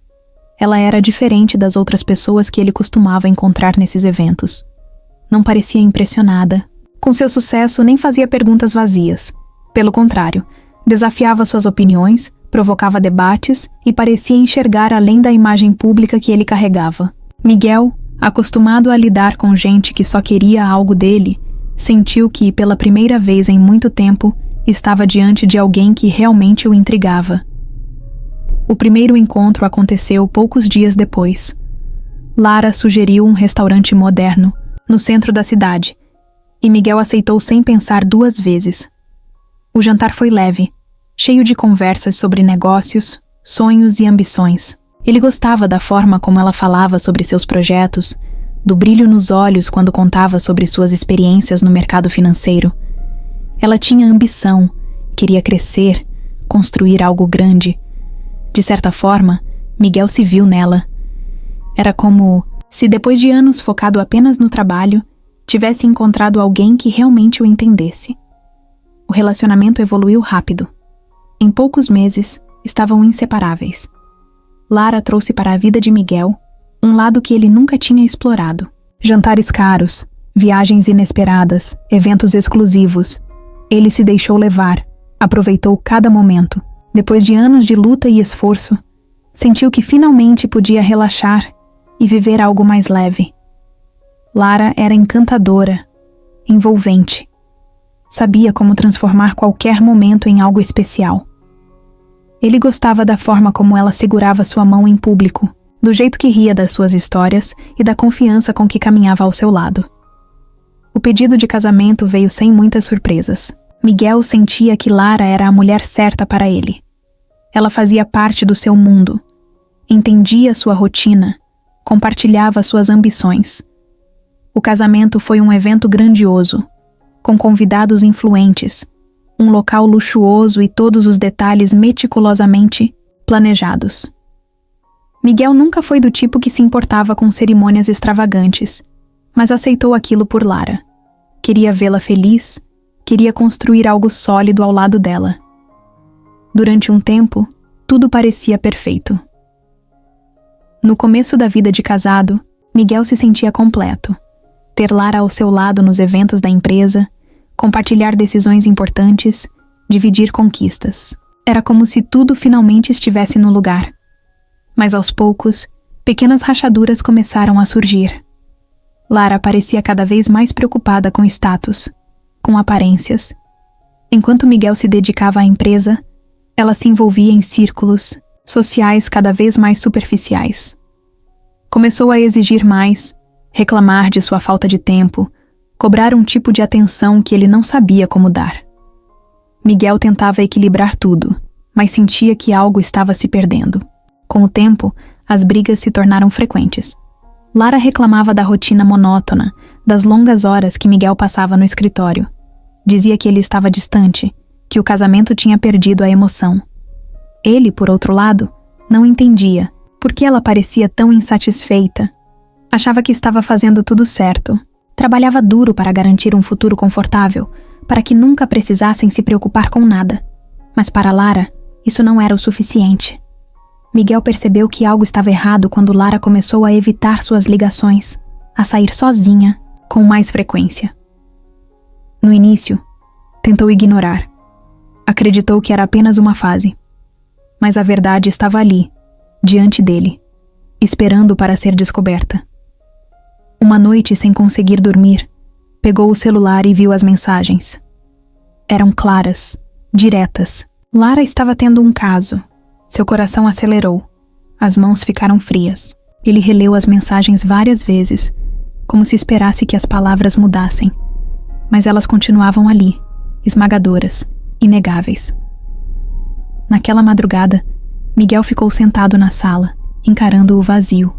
Ela era diferente das outras pessoas que ele costumava encontrar nesses eventos. Não parecia impressionada com seu sucesso, nem fazia perguntas vazias. Pelo contrário, desafiava suas opiniões, provocava debates e parecia enxergar além da imagem pública que ele carregava. Miguel, acostumado a lidar com gente que só queria algo dele, sentiu que, pela primeira vez em muito tempo, estava diante de alguém que realmente o intrigava. O primeiro encontro aconteceu poucos dias depois. Lara sugeriu um restaurante moderno, no centro da cidade, e Miguel aceitou sem pensar duas vezes. O jantar foi leve, cheio de conversas sobre negócios, sonhos e ambições. Ele gostava da forma como ela falava sobre seus projetos, do brilho nos olhos quando contava sobre suas experiências no mercado financeiro. Ela tinha ambição, queria crescer, construir algo grande. De certa forma, Miguel se viu nela. Era como se, depois de anos focado apenas no trabalho, tivesse encontrado alguém que realmente o entendesse. O relacionamento evoluiu rápido. Em poucos meses, estavam inseparáveis. Lara trouxe para a vida de Miguel um lado que ele nunca tinha explorado. Jantares caros, viagens inesperadas, eventos exclusivos. Ele se deixou levar, aproveitou cada momento. Depois de anos de luta e esforço, sentiu que finalmente podia relaxar e viver algo mais leve. Lara era encantadora, envolvente. Sabia como transformar qualquer momento em algo especial. Ele gostava da forma como ela segurava sua mão em público, do jeito que ria das suas histórias e da confiança com que caminhava ao seu lado. O pedido de casamento veio sem muitas surpresas. Miguel sentia que Lara era a mulher certa para ele. Ela fazia parte do seu mundo, entendia sua rotina, compartilhava suas ambições. O casamento foi um evento grandioso, com convidados influentes, um local luxuoso e todos os detalhes meticulosamente planejados. Miguel nunca foi do tipo que se importava com cerimônias extravagantes, mas aceitou aquilo por Lara. Queria vê-la feliz, queria construir algo sólido ao lado dela. Durante um tempo, tudo parecia perfeito. No começo da vida de casado, Miguel se sentia completo. Ter Lara ao seu lado nos eventos da empresa, compartilhar decisões importantes, dividir conquistas. Era como se tudo finalmente estivesse no lugar. Mas aos poucos, pequenas rachaduras começaram a surgir. Lara parecia cada vez mais preocupada com status, com aparências. Enquanto Miguel se dedicava à empresa, ela se envolvia em círculos sociais cada vez mais superficiais. Começou a exigir mais, reclamar de sua falta de tempo, cobrar um tipo de atenção que ele não sabia como dar. Miguel tentava equilibrar tudo, mas sentia que algo estava se perdendo. Com o tempo, as brigas se tornaram frequentes. Lara reclamava da rotina monótona, das longas horas que Miguel passava no escritório. Dizia que ele estava distante, que o casamento tinha perdido a emoção. Ele, por outro lado, não entendia por que ela parecia tão insatisfeita. Achava que estava fazendo tudo certo. Trabalhava duro para garantir um futuro confortável, para que nunca precisassem se preocupar com nada. Mas para Lara, isso não era o suficiente. Miguel percebeu que algo estava errado quando Lara começou a evitar suas ligações, a sair sozinha, com mais frequência. No início, tentou ignorar. Acreditou que era apenas uma fase. Mas a verdade estava ali, diante dele, esperando para ser descoberta. Uma noite, sem conseguir dormir, pegou o celular e viu as mensagens. Eram claras, diretas. Lara estava tendo um caso. Seu coração acelerou. As mãos ficaram frias. Ele releu as mensagens várias vezes, como se esperasse que as palavras mudassem. Mas elas continuavam ali, esmagadoras, inegáveis. Naquela madrugada, Miguel ficou sentado na sala, encarando o vazio.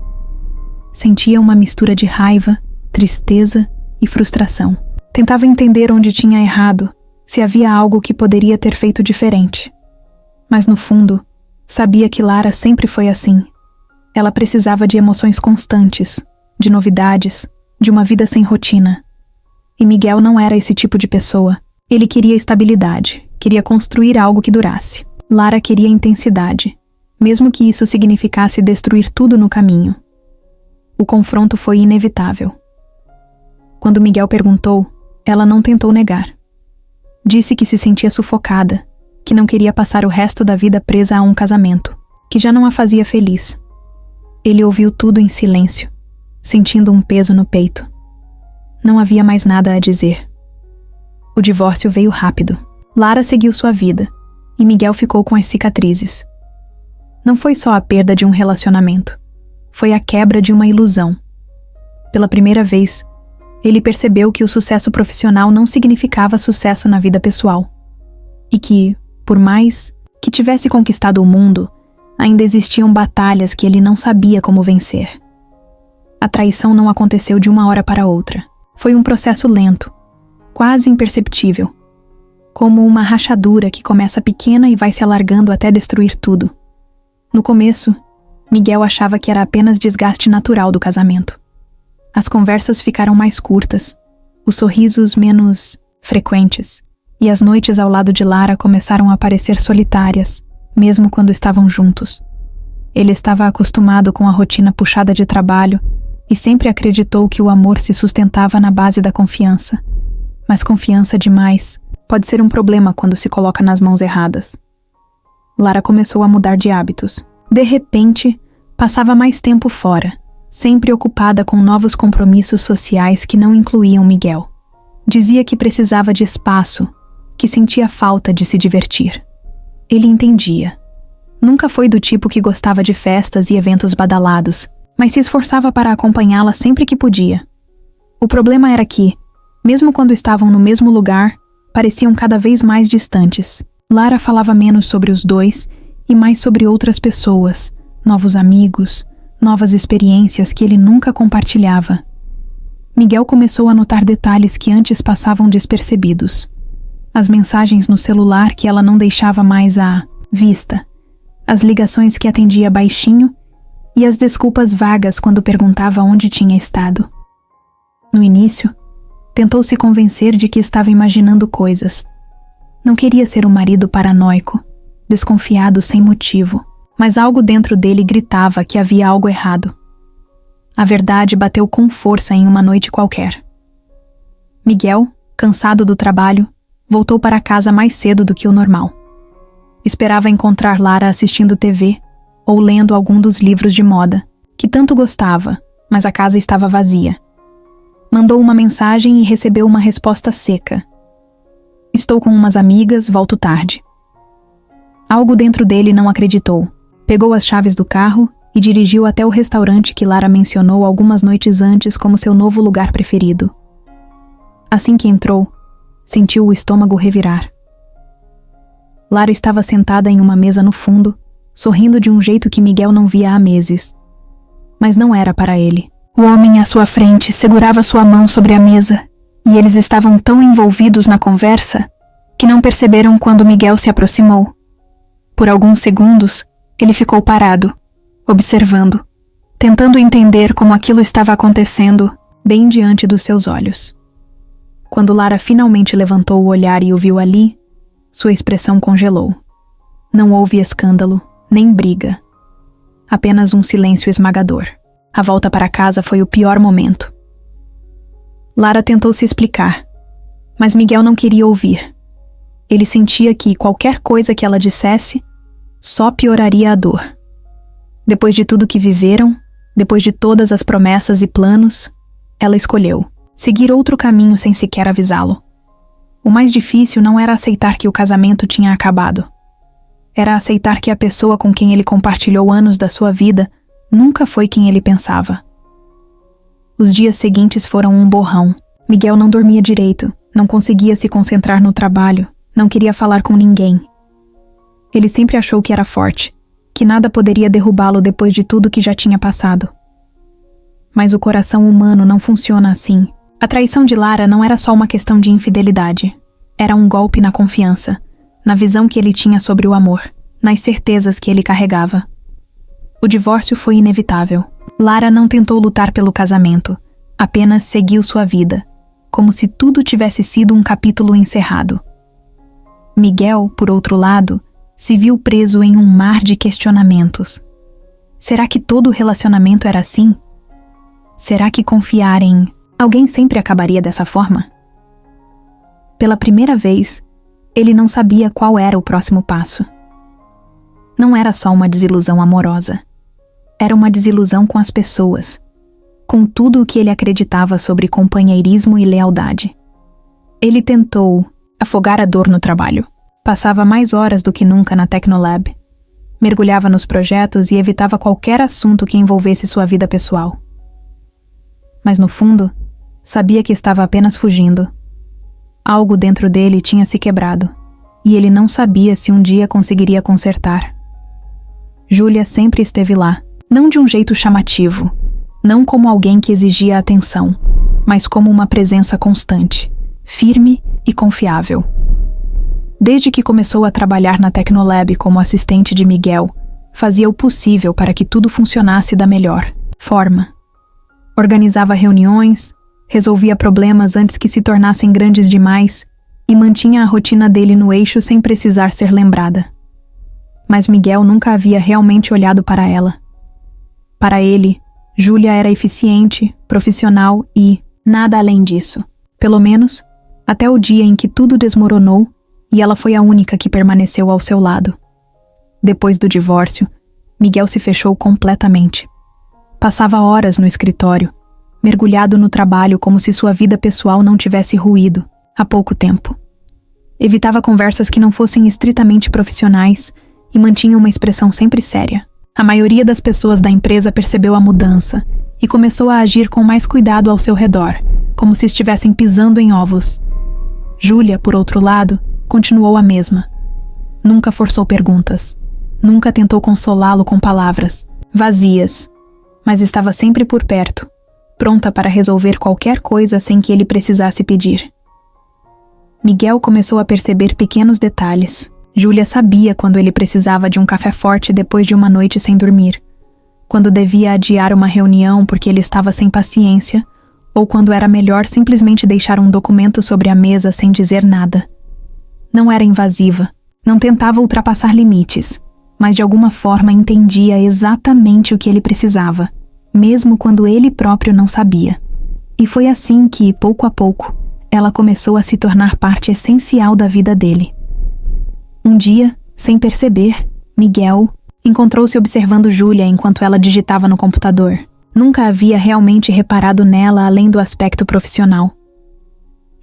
Sentia uma mistura de raiva, tristeza e frustração. Tentava entender onde tinha errado, se havia algo que poderia ter feito diferente. Mas no fundo, sabia que Lara sempre foi assim. Ela precisava de emoções constantes, de novidades, de uma vida sem rotina. E Miguel não era esse tipo de pessoa. Ele queria estabilidade, queria construir algo que durasse. Lara queria intensidade, mesmo que isso significasse destruir tudo no caminho. O confronto foi inevitável. Quando Miguel perguntou, ela não tentou negar. Disse que se sentia sufocada, que não queria passar o resto da vida presa a um casamento, que já não a fazia feliz. Ele ouviu tudo em silêncio, sentindo um peso no peito. Não havia mais nada a dizer. O divórcio veio rápido. Lara seguiu sua vida, e Miguel ficou com as cicatrizes. Não foi só a perda de um relacionamento. Foi a quebra de uma ilusão. Pela primeira vez, ele percebeu que o sucesso profissional não significava sucesso na vida pessoal. E que, por mais que tivesse conquistado o mundo, ainda existiam batalhas que ele não sabia como vencer. A traição não aconteceu de uma hora para outra. Foi um processo lento, quase imperceptível, como uma rachadura que começa pequena e vai se alargando até destruir tudo. No começo, Miguel achava que era apenas desgaste natural do casamento. As conversas ficaram mais curtas, os sorrisos menos frequentes, e as noites ao lado de Lara começaram a parecer solitárias, mesmo quando estavam juntos. Ele estava acostumado com a rotina puxada de trabalho e sempre acreditou que o amor se sustentava na base da confiança. Mas confiança demais pode ser um problema quando se coloca nas mãos erradas. Lara começou a mudar de hábitos. De repente, passava mais tempo fora, sempre ocupada com novos compromissos sociais que não incluíam Miguel. Dizia que precisava de espaço, que sentia falta de se divertir. Ele entendia. Nunca foi do tipo que gostava de festas e eventos badalados, mas se esforçava para acompanhá-la sempre que podia. O problema era que, mesmo quando estavam no mesmo lugar, pareciam cada vez mais distantes. Lara falava menos sobre os dois e mais sobre outras pessoas, novos amigos, novas experiências que ele nunca compartilhava. Miguel começou a notar detalhes que antes passavam despercebidos. As mensagens no celular que ela não deixava mais à vista, as ligações que atendia baixinho e as desculpas vagas quando perguntava onde tinha estado. No início, tentou se convencer de que estava imaginando coisas. Não queria ser um marido paranoico, desconfiado sem motivo, mas algo dentro dele gritava que havia algo errado. A verdade bateu com força em uma noite qualquer. Miguel, cansado do trabalho, voltou para casa mais cedo do que o normal. Esperava encontrar Lara assistindo TV ou lendo algum dos livros de moda, que tanto gostava, mas a casa estava vazia. Mandou uma mensagem e recebeu uma resposta seca. Estou com umas amigas, volto tarde. Algo dentro dele não acreditou. Pegou as chaves do carro e dirigiu até o restaurante que Lara mencionou algumas noites antes como seu novo lugar preferido. Assim que entrou, sentiu o estômago revirar. Lara estava sentada em uma mesa no fundo, sorrindo de um jeito que Miguel não via há meses. Mas não era para ele. O homem à sua frente segurava sua mão sobre a mesa, e eles estavam tão envolvidos na conversa que não perceberam quando Miguel se aproximou. Por alguns segundos, ele ficou parado, observando, tentando entender como aquilo estava acontecendo bem diante dos seus olhos. Quando Lara finalmente levantou o olhar e o viu ali, sua expressão congelou. Não houve escândalo, nem briga. Apenas um silêncio esmagador. A volta para casa foi o pior momento. Lara tentou se explicar, mas Miguel não queria ouvir. Ele sentia que qualquer coisa que ela dissesse só pioraria a dor. Depois de tudo que viveram, depois de todas as promessas e planos, ela escolheu seguir outro caminho sem sequer avisá-lo. O mais difícil não era aceitar que o casamento tinha acabado. Era aceitar que a pessoa com quem ele compartilhou anos da sua vida nunca foi quem ele pensava. Os dias seguintes foram um borrão. Miguel não dormia direito, não conseguia se concentrar no trabalho, não queria falar com ninguém. Ele sempre achou que era forte, que nada poderia derrubá-lo depois de tudo que já tinha passado. Mas o coração humano não funciona assim. A traição de Lara não era só uma questão de infidelidade. Era um golpe na confiança, na visão que ele tinha sobre o amor, nas certezas que ele carregava. O divórcio foi inevitável. Lara não tentou lutar pelo casamento, apenas seguiu sua vida, como se tudo tivesse sido um capítulo encerrado. Miguel, por outro lado, se viu preso em um mar de questionamentos. Será que todo relacionamento era assim? Será que confiar em alguém sempre acabaria dessa forma? Pela primeira vez, ele não sabia qual era o próximo passo. Não era só uma desilusão amorosa. Era uma desilusão com as pessoas, com tudo o que ele acreditava sobre companheirismo e lealdade. Ele tentou afogar a dor no trabalho. Passava mais horas do que nunca na Tecnolab. Mergulhava nos projetos e evitava qualquer assunto que envolvesse sua vida pessoal. Mas no fundo, sabia que estava apenas fugindo. Algo dentro dele tinha se quebrado, e ele não sabia se um dia conseguiria consertar. Júlia sempre esteve lá, não de um jeito chamativo, não como alguém que exigia atenção, mas como uma presença constante, firme e confiável. Desde que começou a trabalhar na Tecnolab como assistente de Miguel, fazia o possível para que tudo funcionasse da melhor forma. Organizava reuniões, resolvia problemas antes que se tornassem grandes demais e mantinha a rotina dele no eixo sem precisar ser lembrada. Mas Miguel nunca havia realmente olhado para ela. Para ele, Júlia era eficiente, profissional e nada além disso. Pelo menos, até o dia em que tudo desmoronou e ela foi a única que permaneceu ao seu lado. Depois do divórcio, Miguel se fechou completamente. Passava horas no escritório, mergulhado no trabalho como se sua vida pessoal não tivesse ruído há pouco tempo. Evitava conversas que não fossem estritamente profissionais e mantinha uma expressão sempre séria. A maioria das pessoas da empresa percebeu a mudança e começou a agir com mais cuidado ao seu redor, como se estivessem pisando em ovos. Júlia, por outro lado, continuou a mesma. Nunca forçou perguntas. Nunca tentou consolá-lo com palavras vazias, mas estava sempre por perto, pronta para resolver qualquer coisa sem que ele precisasse pedir. Miguel começou a perceber pequenos detalhes. Júlia sabia quando ele precisava de um café forte depois de uma noite sem dormir, quando devia adiar uma reunião porque ele estava sem paciência, ou quando era melhor simplesmente deixar um documento sobre a mesa sem dizer nada. Não era invasiva, não tentava ultrapassar limites, mas de alguma forma entendia exatamente o que ele precisava, mesmo quando ele próprio não sabia. E foi assim que, pouco a pouco, ela começou a se tornar parte essencial da vida dele. Um dia, sem perceber, Miguel encontrou-se observando Júlia enquanto ela digitava no computador. Nunca havia realmente reparado nela além do aspecto profissional.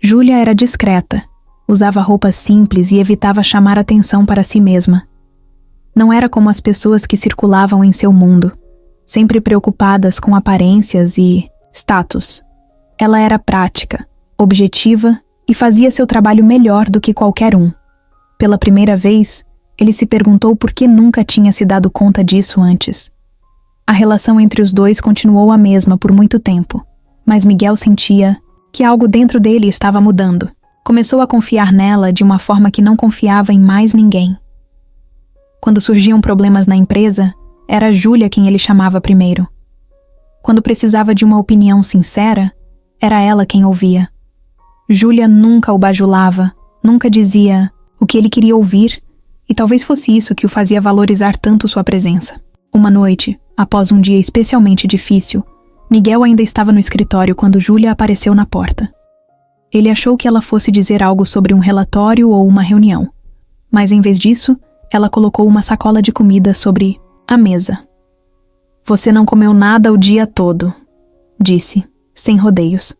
Júlia era discreta, usava roupas simples e evitava chamar atenção para si mesma. Não era como as pessoas que circulavam em seu mundo, sempre preocupadas com aparências e status. Ela era prática, objetiva e fazia seu trabalho melhor do que qualquer um. Pela primeira vez, ele se perguntou por que nunca tinha se dado conta disso antes. A relação entre os dois continuou a mesma por muito tempo, mas Miguel sentia que algo dentro dele estava mudando. Começou a confiar nela de uma forma que não confiava em mais ninguém. Quando surgiam problemas na empresa, era Júlia quem ele chamava primeiro. Quando precisava de uma opinião sincera, era ela quem ouvia. Júlia nunca o bajulava, nunca dizia o que ele queria ouvir, e talvez fosse isso que o fazia valorizar tanto sua presença. Uma noite, após um dia especialmente difícil, Miguel ainda estava no escritório quando Júlia apareceu na porta. Ele achou que ela fosse dizer algo sobre um relatório ou uma reunião, mas em vez disso, ela colocou uma sacola de comida sobre a mesa. "Você não comeu nada o dia todo", disse, sem rodeios.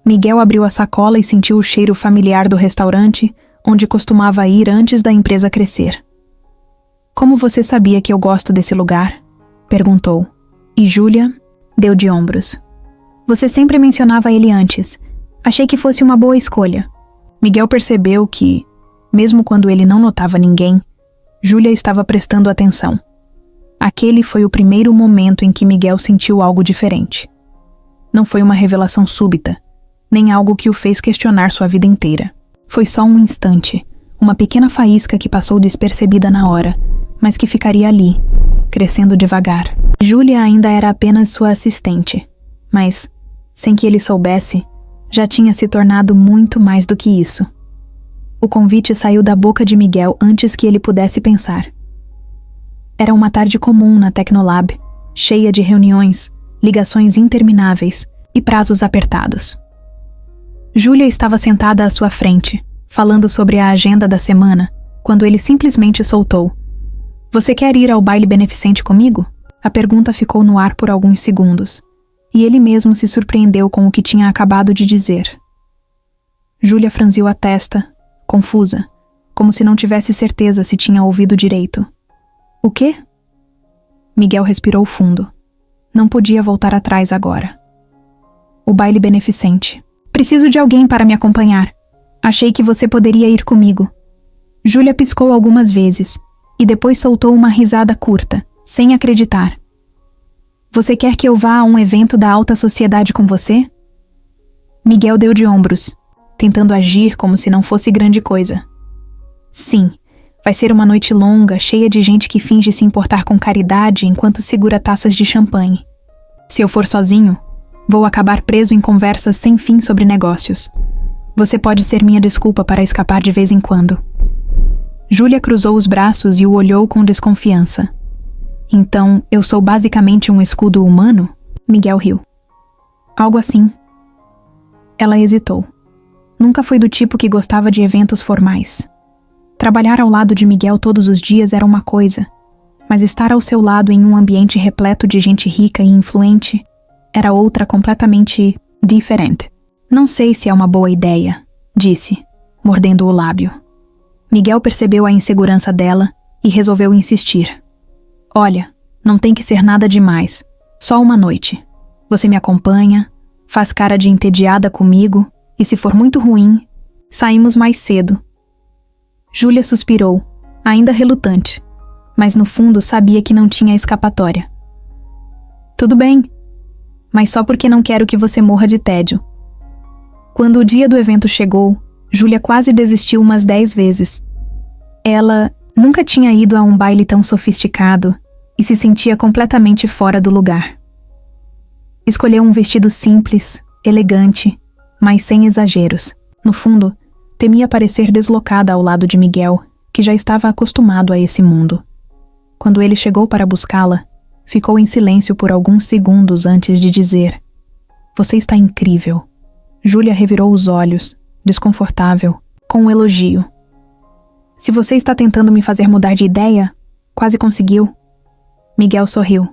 Miguel abriu a sacola e sentiu o cheiro familiar do restaurante onde costumava ir antes da empresa crescer. "Como você sabia que eu gosto desse lugar?", perguntou. E Júlia deu de ombros. "Você sempre mencionava ele antes. Achei que fosse uma boa escolha." Miguel percebeu que, mesmo quando ele não notava ninguém, Júlia estava prestando atenção. Aquele foi o primeiro momento em que Miguel sentiu algo diferente. Não foi uma revelação súbita, nem algo que o fez questionar sua vida inteira. Foi só um instante, uma pequena faísca que passou despercebida na hora, mas que ficaria ali, crescendo devagar. Júlia ainda era apenas sua assistente, mas, sem que ele soubesse, já tinha se tornado muito mais do que isso. O convite saiu da boca de Miguel antes que ele pudesse pensar. Era uma tarde comum na Tecnolab, cheia de reuniões, ligações intermináveis e prazos apertados. Júlia estava sentada à sua frente, falando sobre a agenda da semana, quando ele simplesmente soltou: "Você quer ir ao baile beneficente comigo?" A pergunta ficou no ar por alguns segundos, e ele mesmo se surpreendeu com o que tinha acabado de dizer. Júlia franziu a testa, confusa, como se não tivesse certeza se tinha ouvido direito. "O quê?" Miguel respirou fundo. Não podia voltar atrás agora. "O baile beneficente. Preciso de alguém para me acompanhar. Achei que você poderia ir comigo." Júlia piscou algumas vezes, e depois soltou uma risada curta, sem acreditar. "Você quer que eu vá a um evento da alta sociedade com você?" Miguel deu de ombros, tentando agir como se não fosse grande coisa. "Sim, vai ser uma noite longa, cheia de gente que finge se importar com caridade enquanto segura taças de champanhe. Se eu for sozinho, vou acabar preso em conversas sem fim sobre negócios. Você pode ser minha desculpa para escapar de vez em quando." Júlia cruzou os braços e o olhou com desconfiança. "Então, eu sou basicamente um escudo humano?" Miguel riu. "Algo assim." Ela hesitou. Nunca foi do tipo que gostava de eventos formais. Trabalhar ao lado de Miguel todos os dias era uma coisa, mas estar ao seu lado em um ambiente repleto de gente rica e influente era outra completamente diferente. "Não sei se é uma boa ideia", disse, mordendo o lábio. Miguel percebeu a insegurança dela e resolveu insistir. "Olha, não tem que ser nada demais, só uma noite. Você me acompanha, faz cara de entediada comigo, e se for muito ruim, saímos mais cedo." Júlia suspirou, ainda relutante, mas no fundo sabia que não tinha escapatória. "Tudo bem, mas só porque não quero que você morra de tédio." Quando o dia do evento chegou, Júlia quase desistiu umas 10 vezes. Ela nunca tinha ido a um baile tão sofisticado e se sentia completamente fora do lugar. Escolheu um vestido simples, elegante, mas sem exageros. No fundo, temia parecer deslocada ao lado de Miguel, que já estava acostumado a esse mundo. Quando ele chegou para buscá-la, ficou em silêncio por alguns segundos antes de dizer: "Você está incrível." Júlia revirou os olhos, desconfortável, com um elogio. "Se você está tentando me fazer mudar de ideia, quase conseguiu." Miguel sorriu.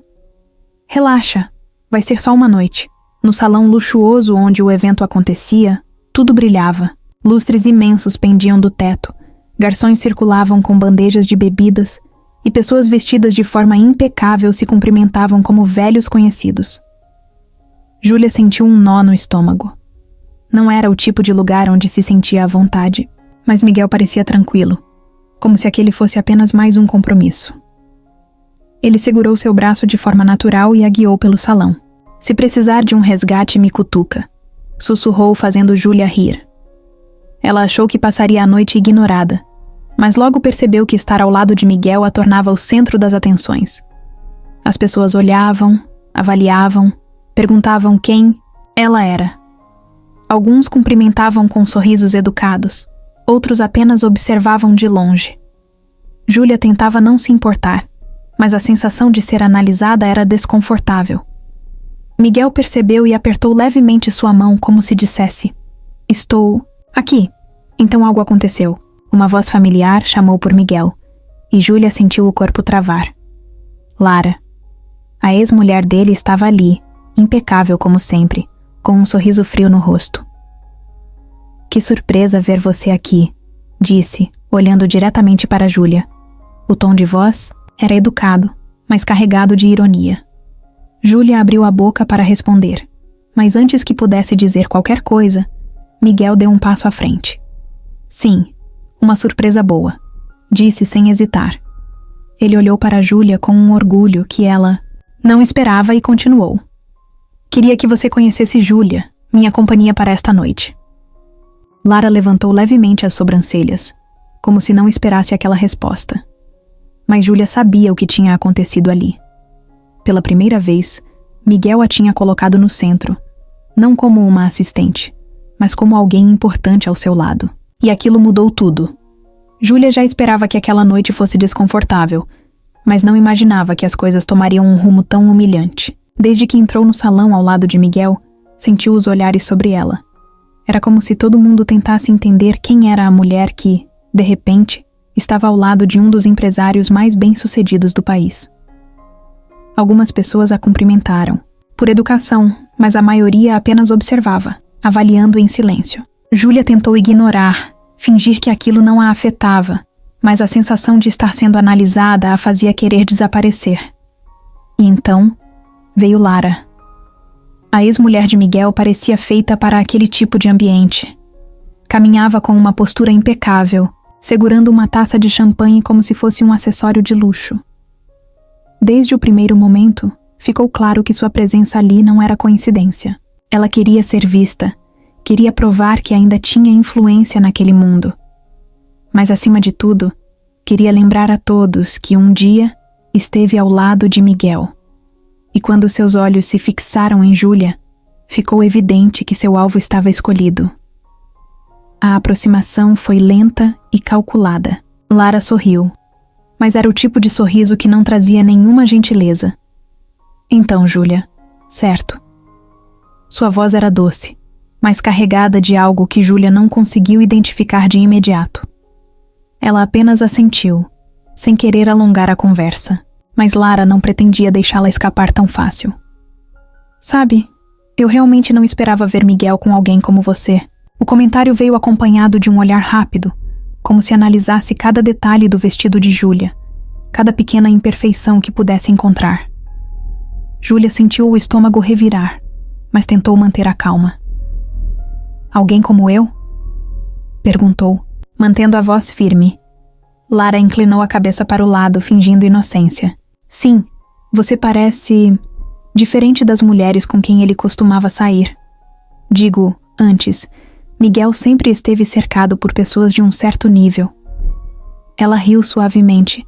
"Relaxa, vai ser só uma noite." No salão luxuoso onde o evento acontecia, tudo brilhava. Lustres imensos pendiam do teto, garçons circulavam com bandejas de bebidas e pessoas vestidas de forma impecável se cumprimentavam como velhos conhecidos. Júlia sentiu um nó no estômago. Não era o tipo de lugar onde se sentia à vontade, mas Miguel parecia tranquilo, como se aquele fosse apenas mais um compromisso. Ele segurou seu braço de forma natural e a guiou pelo salão. "Se precisar de um resgate, me cutuca", sussurrou fazendo Júlia rir. Ela achou que passaria a noite ignorada, mas logo percebeu que estar ao lado de Miguel a tornava o centro das atenções. As pessoas olhavam, avaliavam, perguntavam quem ela era. Alguns cumprimentavam com sorrisos educados, outros apenas observavam de longe. Júlia tentava não se importar, mas a sensação de ser analisada era desconfortável. Miguel percebeu e apertou levemente sua mão como se dissesse: "Estou aqui." Então algo aconteceu. Uma voz familiar chamou por Miguel, e Júlia sentiu o corpo travar. Lara. A ex-mulher dele estava ali, impecável como sempre, com um sorriso frio no rosto. "Que surpresa ver você aqui", disse, olhando diretamente para Júlia. O tom de voz era educado, mas carregado de ironia. Júlia abriu a boca para responder, mas antes que pudesse dizer qualquer coisa, Miguel deu um passo à frente. "Sim, uma surpresa boa", disse sem hesitar. Ele olhou para Júlia com um orgulho que ela não esperava e continuou. "Queria que você conhecesse Júlia, minha companhia para esta noite." Lara levantou levemente as sobrancelhas, como se não esperasse aquela resposta. Mas Júlia sabia o que tinha acontecido ali. Pela primeira vez, Miguel a tinha colocado no centro, não como uma assistente, mas como alguém importante ao seu lado. E aquilo mudou tudo. Júlia já esperava que aquela noite fosse desconfortável, mas não imaginava que as coisas tomariam um rumo tão humilhante. Desde que entrou no salão ao lado de Miguel, sentiu os olhares sobre ela. Era como se todo mundo tentasse entender quem era a mulher que, de repente, estava ao lado de um dos empresários mais bem-sucedidos do país. Algumas pessoas a cumprimentaram, por educação, mas a maioria apenas observava, avaliando em silêncio. Júlia tentou ignorar, fingir que aquilo não a afetava, mas a sensação de estar sendo analisada a fazia querer desaparecer. E então, veio Lara. A ex-mulher de Miguel parecia feita para aquele tipo de ambiente. Caminhava com uma postura impecável, segurando uma taça de champanhe como se fosse um acessório de luxo. Desde o primeiro momento, ficou claro que sua presença ali não era coincidência. Ela queria ser vista, queria provar que ainda tinha influência naquele mundo. Mas, acima de tudo, queria lembrar a todos que um dia esteve ao lado de Miguel. E quando seus olhos se fixaram em Júlia, ficou evidente que seu alvo estava escolhido. A aproximação foi lenta e calculada. Lara sorriu, mas era o tipo de sorriso que não trazia nenhuma gentileza. Então, Júlia, certo. Sua voz era doce, mas carregada de algo que Júlia não conseguiu identificar de imediato. Ela apenas assentiu, sem querer alongar a conversa. Mas Lara não pretendia deixá-la escapar tão fácil. Sabe, eu realmente não esperava ver Miguel com alguém como você. O comentário veio acompanhado de um olhar rápido, como se analisasse cada detalhe do vestido de Júlia, cada pequena imperfeição que pudesse encontrar. Júlia sentiu o estômago revirar, mas tentou manter a calma. Alguém como eu? Perguntou, mantendo a voz firme. Lara inclinou a cabeça para o lado, fingindo inocência. Sim, você parece diferente das mulheres com quem ele costumava sair. Digo, antes, Miguel sempre esteve cercado por pessoas de um certo nível. Ela riu suavemente,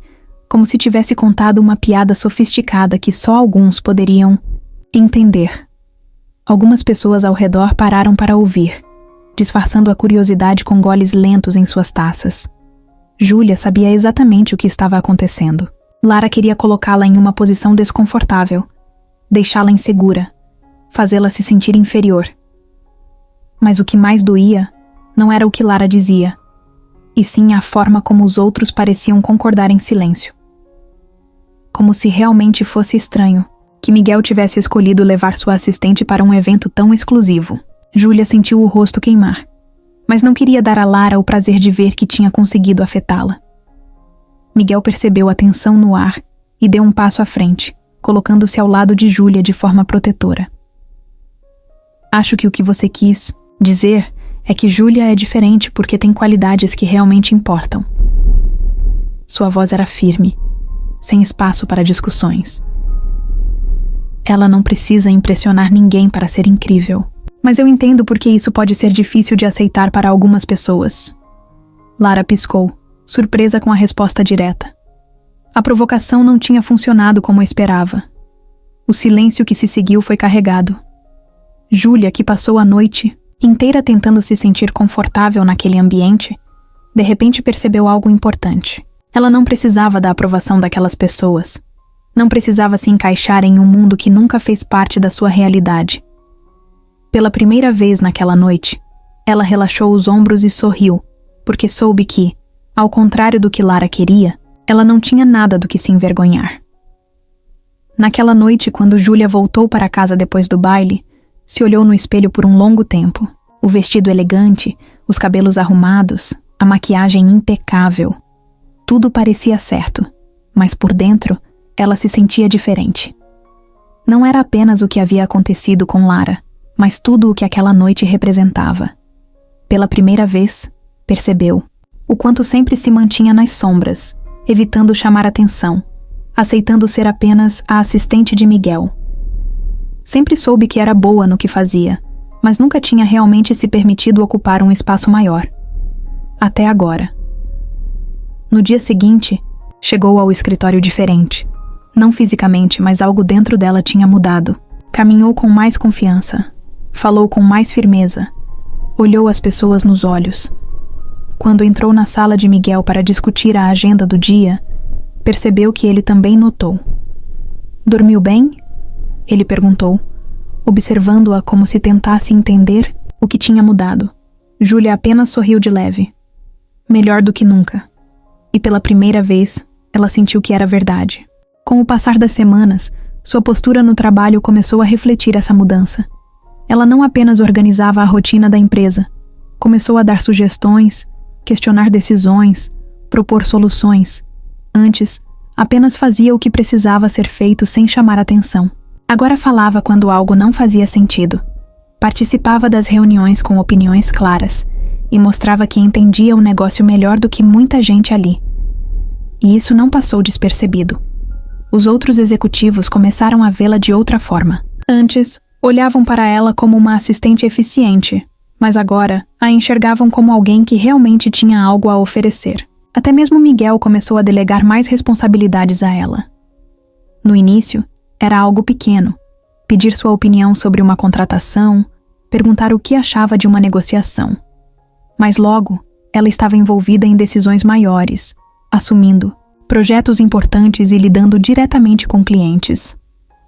como se tivesse contado uma piada sofisticada que só alguns poderiam entender. Algumas pessoas ao redor pararam para ouvir, disfarçando a curiosidade com goles lentos em suas taças. Júlia sabia exatamente o que estava acontecendo. Lara queria colocá-la em uma posição desconfortável, deixá-la insegura, fazê-la se sentir inferior. Mas o que mais doía não era o que Lara dizia, e sim a forma como os outros pareciam concordar em silêncio. Como se realmente fosse estranho que Miguel tivesse escolhido levar sua assistente para um evento tão exclusivo. Júlia sentiu o rosto queimar, mas não queria dar a Lara o prazer de ver que tinha conseguido afetá-la. Miguel percebeu a tensão no ar e deu um passo à frente, colocando-se ao lado de Júlia de forma protetora. Acho que o que você quis dizer é que Júlia é diferente porque tem qualidades que realmente importam. Sua voz era firme, sem espaço para discussões. Ela não precisa impressionar ninguém para ser incrível, mas eu entendo porque isso pode ser difícil de aceitar para algumas pessoas. Lara piscou, surpresa com a resposta direta. A provocação não tinha funcionado como esperava. O silêncio que se seguiu foi carregado. Júlia, que passou a noite inteira tentando se sentir confortável naquele ambiente, de repente percebeu algo importante. Ela não precisava da aprovação daquelas pessoas. Não precisava se encaixar em um mundo que nunca fez parte da sua realidade. Pela primeira vez naquela noite, ela relaxou os ombros e sorriu, porque soube que, ao contrário do que Lara queria, ela não tinha nada do que se envergonhar. Naquela noite, quando Júlia voltou para casa depois do baile, se olhou no espelho por um longo tempo. O vestido elegante, os cabelos arrumados, a maquiagem impecável. Tudo parecia certo, mas por dentro, ela se sentia diferente. Não era apenas o que havia acontecido com Lara, mas tudo o que aquela noite representava. Pela primeira vez, percebeu o quanto sempre se mantinha nas sombras, evitando chamar atenção, aceitando ser apenas a assistente de Miguel. Sempre soube que era boa no que fazia, mas nunca tinha realmente se permitido ocupar um espaço maior. Até agora. No dia seguinte, chegou ao escritório diferente. Não fisicamente, mas algo dentro dela tinha mudado. Caminhou com mais confiança. Falou com mais firmeza. Olhou as pessoas nos olhos. Quando entrou na sala de Miguel para discutir a agenda do dia, percebeu que ele também notou. "Dormiu bem?" ele perguntou, observando-a como se tentasse entender o que tinha mudado. Júlia apenas sorriu de leve. Melhor do que nunca. E pela primeira vez, ela sentiu que era verdade. Com o passar das semanas, sua postura no trabalho começou a refletir essa mudança. Ela não apenas organizava a rotina da empresa, começou a dar sugestões, questionar decisões, propor soluções. Antes, apenas fazia o que precisava ser feito sem chamar atenção. Agora falava quando algo não fazia sentido. Participava das reuniões com opiniões claras e mostrava que entendia o negócio melhor do que muita gente ali. E isso não passou despercebido. Os outros executivos começaram a vê-la de outra forma. Antes, olhavam para ela como uma assistente eficiente, mas agora a enxergavam como alguém que realmente tinha algo a oferecer. Até mesmo Miguel começou a delegar mais responsabilidades a ela. No início, era algo pequeno: pedir sua opinião sobre uma contratação, perguntar o que achava de uma negociação. Mas logo, ela estava envolvida em decisões maiores, assumindo projetos importantes e lidando diretamente com clientes.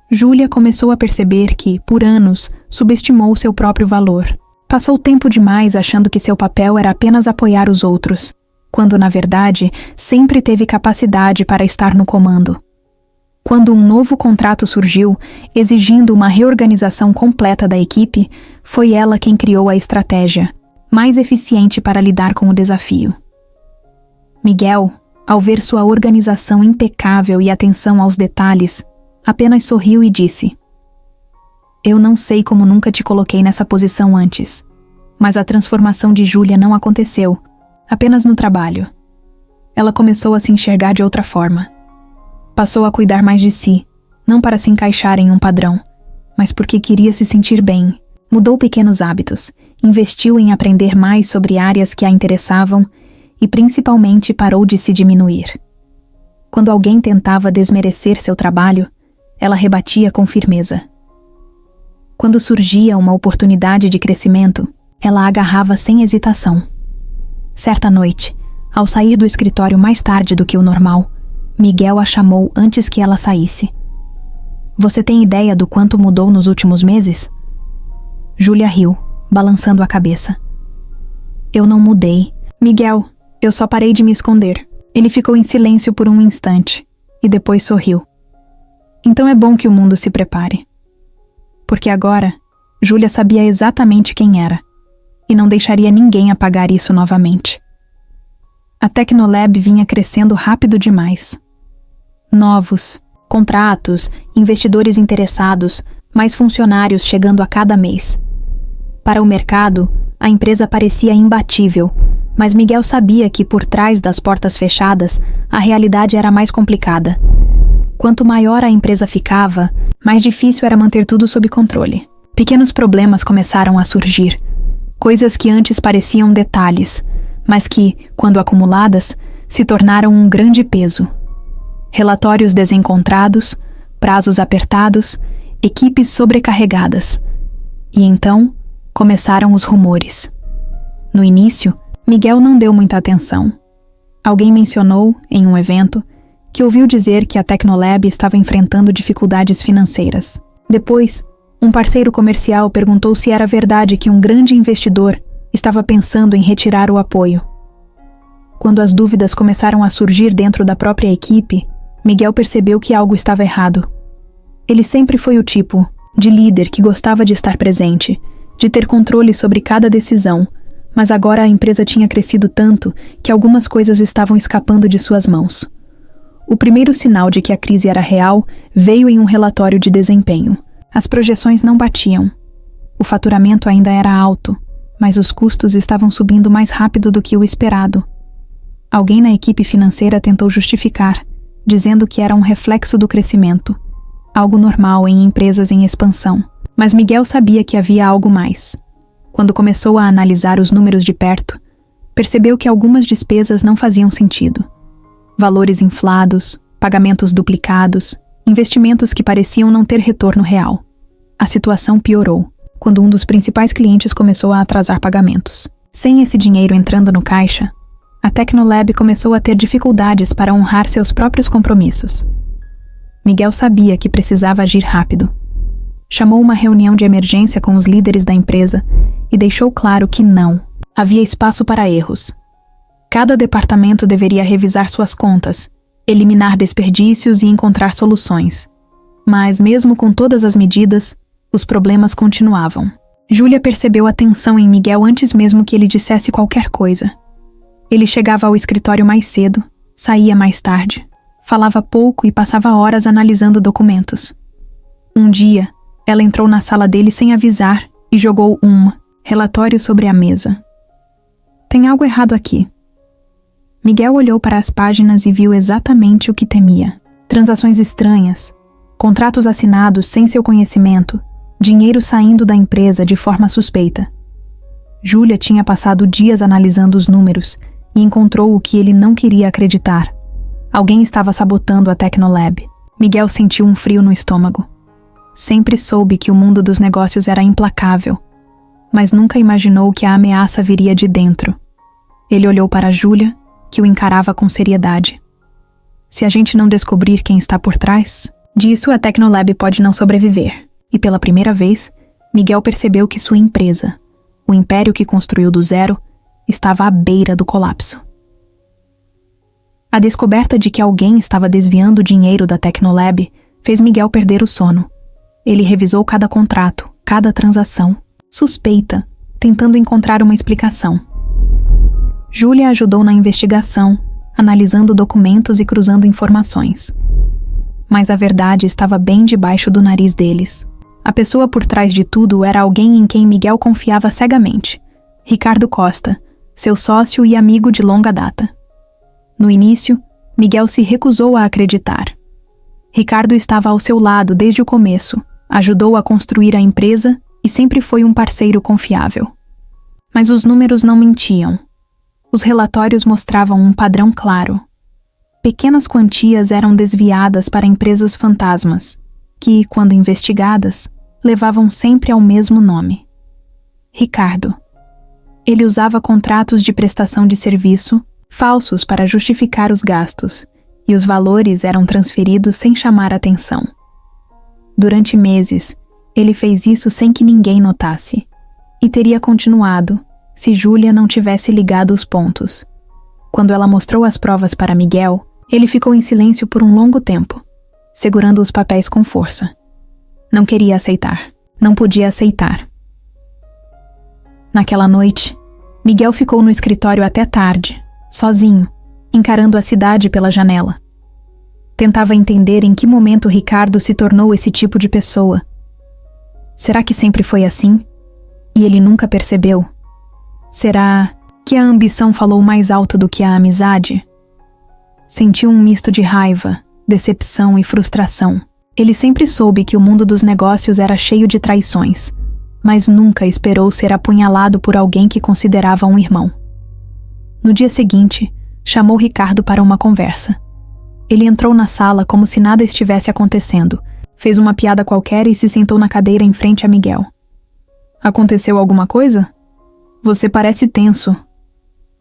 Júlia começou a perceber que, por anos, subestimou seu próprio valor. Passou tempo demais achando que seu papel era apenas apoiar os outros, quando, na verdade, sempre teve capacidade para estar no comando. Quando um novo contrato surgiu, exigindo uma reorganização completa da equipe, foi ela quem criou a estratégia mais eficiente para lidar com o desafio. Miguel, ao ver sua organização impecável e atenção aos detalhes, apenas sorriu e disse: "Eu não sei como nunca te coloquei nessa posição antes, mas a transformação de Júlia não aconteceu apenas no trabalho. Ela começou a se enxergar de outra forma. Passou a cuidar mais de si, não para se encaixar em um padrão, mas porque queria se sentir bem. Mudou pequenos hábitos, investiu em aprender mais sobre áreas que a interessavam e principalmente parou de se diminuir. Quando alguém tentava desmerecer seu trabalho, ela rebatia com firmeza. Quando surgia uma oportunidade de crescimento, ela a agarrava sem hesitação. Certa noite, ao sair do escritório mais tarde do que o normal, Miguel a chamou antes que ela saísse. "Você tem ideia do quanto mudou nos últimos meses?" Júlia riu, balançando a cabeça. "Eu não mudei. Miguel, eu só parei de me esconder." Ele ficou em silêncio por um instante e depois sorriu. "Então é bom que o mundo se prepare." Porque agora, Júlia sabia exatamente quem era e não deixaria ninguém apagar isso novamente. A Tecnolab vinha crescendo rápido demais. Novos contratos, investidores interessados, mais funcionários chegando a cada mês. Para o mercado, a empresa parecia imbatível, mas Miguel sabia que por trás das portas fechadas, a realidade era mais complicada. Quanto maior a empresa ficava, mais difícil era manter tudo sob controle. Pequenos problemas começaram a surgir, coisas que antes pareciam detalhes, mas que, quando acumuladas, se tornaram um grande peso. Relatórios desencontrados, prazos apertados, equipes sobrecarregadas. E então, começaram os rumores. No início, Miguel não deu muita atenção. Alguém mencionou, em um evento, que ouviu dizer que a Tecnolab estava enfrentando dificuldades financeiras. Depois, um parceiro comercial perguntou se era verdade que um grande investidor estava pensando em retirar o apoio. Quando as dúvidas começaram a surgir dentro da própria equipe, Miguel percebeu que algo estava errado. Ele sempre foi o tipo de líder que gostava de estar presente, de ter controle sobre cada decisão, mas agora a empresa tinha crescido tanto que algumas coisas estavam escapando de suas mãos. O primeiro sinal de que a crise era real veio em um relatório de desempenho. As projeções não batiam. O faturamento ainda era alto, mas os custos estavam subindo mais rápido do que o esperado. Alguém na equipe financeira tentou justificar, dizendo que era um reflexo do crescimento, algo normal em empresas em expansão. Mas Miguel sabia que havia algo mais. Quando começou a analisar os números de perto, percebeu que algumas despesas não faziam sentido. Valores inflados, pagamentos duplicados, investimentos que pareciam não ter retorno real. A situação piorou quando um dos principais clientes começou a atrasar pagamentos. Sem esse dinheiro entrando no caixa, a Tecnolab começou a ter dificuldades para honrar seus próprios compromissos. Miguel sabia que precisava agir rápido. Chamou uma reunião de emergência com os líderes da empresa e deixou claro que não havia espaço para erros. Cada departamento deveria revisar suas contas, eliminar desperdícios e encontrar soluções. Mas, mesmo com todas as medidas, os problemas continuavam. Júlia percebeu a tensão em Miguel antes mesmo que ele dissesse qualquer coisa. Ele chegava ao escritório mais cedo, saía mais tarde, falava pouco e passava horas analisando documentos. Um dia, ela entrou na sala dele sem avisar e jogou um relatório sobre a mesa. Tem algo errado aqui. Miguel olhou para as páginas e viu exatamente o que temia. Transações estranhas, contratos assinados sem seu conhecimento, dinheiro saindo da empresa de forma suspeita. Júlia tinha passado dias analisando os números e encontrou o que ele não queria acreditar. Alguém estava sabotando a Tecnolab. Miguel sentiu um frio no estômago. Sempre soube que o mundo dos negócios era implacável, mas nunca imaginou que a ameaça viria de dentro. Ele olhou para Júlia, que o encarava com seriedade. Se a gente não descobrir quem está por trás, disso a Tecnolab pode não sobreviver. E pela primeira vez, Miguel percebeu que sua empresa, o império que construiu do zero, estava à beira do colapso. A descoberta de que alguém estava desviando o dinheiro da Tecnolab fez Miguel perder o sono. Ele revisou cada contrato, cada transação, suspeita, tentando encontrar uma explicação. Júlia ajudou na investigação, analisando documentos e cruzando informações. Mas a verdade estava bem debaixo do nariz deles. A pessoa por trás de tudo era alguém em quem Miguel confiava cegamente: Ricardo Costa, seu sócio e amigo de longa data. No início, Miguel se recusou a acreditar. Ricardo estava ao seu lado desde o começo, ajudou a construir a empresa e sempre foi um parceiro confiável. Mas os números não mentiam. Os relatórios mostravam um padrão claro. Pequenas quantias eram desviadas para empresas fantasmas, que, quando investigadas, levavam sempre ao mesmo nome: Ricardo. Ele usava contratos de prestação de serviço falsos para justificar os gastos, e os valores eram transferidos sem chamar atenção. Durante meses, ele fez isso sem que ninguém notasse, e teria continuado se Júlia não tivesse ligado os pontos. Quando ela mostrou as provas para Miguel, ele ficou em silêncio por um longo tempo, segurando os papéis com força. Não queria aceitar. Não podia aceitar. Naquela noite, Miguel ficou no escritório até tarde, sozinho, encarando a cidade pela janela. Tentava entender em que momento Ricardo se tornou esse tipo de pessoa. Será que sempre foi assim? E ele nunca percebeu? Será que a ambição falou mais alto do que a amizade? Sentiu um misto de raiva, decepção e frustração. Ele sempre soube que o mundo dos negócios era cheio de traições, mas nunca esperou ser apunhalado por alguém que considerava um irmão. No dia seguinte, chamou Ricardo para uma conversa. Ele entrou na sala como se nada estivesse acontecendo, fez uma piada qualquer e se sentou na cadeira em frente a Miguel. Aconteceu alguma coisa? Você parece tenso,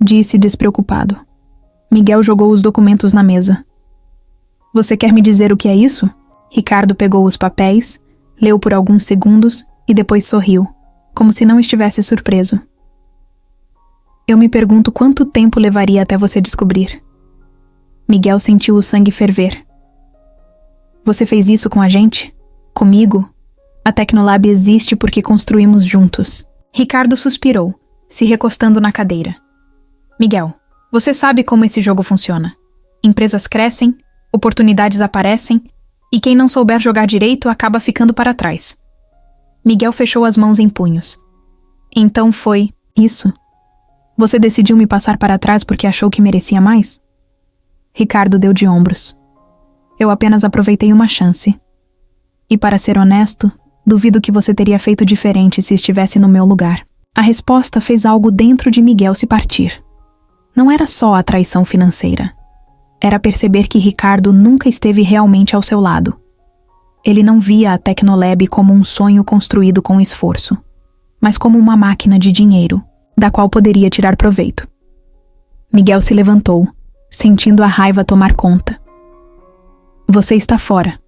disse despreocupado. Miguel jogou os documentos na mesa. Você quer me dizer o que é isso? Ricardo pegou os papéis, leu por alguns segundos e depois sorriu, como se não estivesse surpreso. Eu me pergunto quanto tempo levaria até você descobrir. Miguel sentiu o sangue ferver. Você fez isso com a gente? Comigo? A Tecnolab existe porque construímos juntos. Ricardo suspirou, se recostando na cadeira. Miguel, você sabe como esse jogo funciona. Empresas crescem, oportunidades aparecem, e quem não souber jogar direito acaba ficando para trás. Miguel fechou as mãos em punhos. Então foi isso? Você decidiu me passar para trás porque achou que merecia mais? Ricardo deu de ombros. Eu apenas aproveitei uma chance. E para ser honesto, duvido que você teria feito diferente se estivesse no meu lugar. A resposta fez algo dentro de Miguel se partir. Não era só a traição financeira. Era perceber que Ricardo nunca esteve realmente ao seu lado. Ele não via a Tecnolab como um sonho construído com esforço, mas como uma máquina de dinheiro. da qual poderia tirar proveito. Miguel se levantou, sentindo a raiva tomar conta. Você está fora.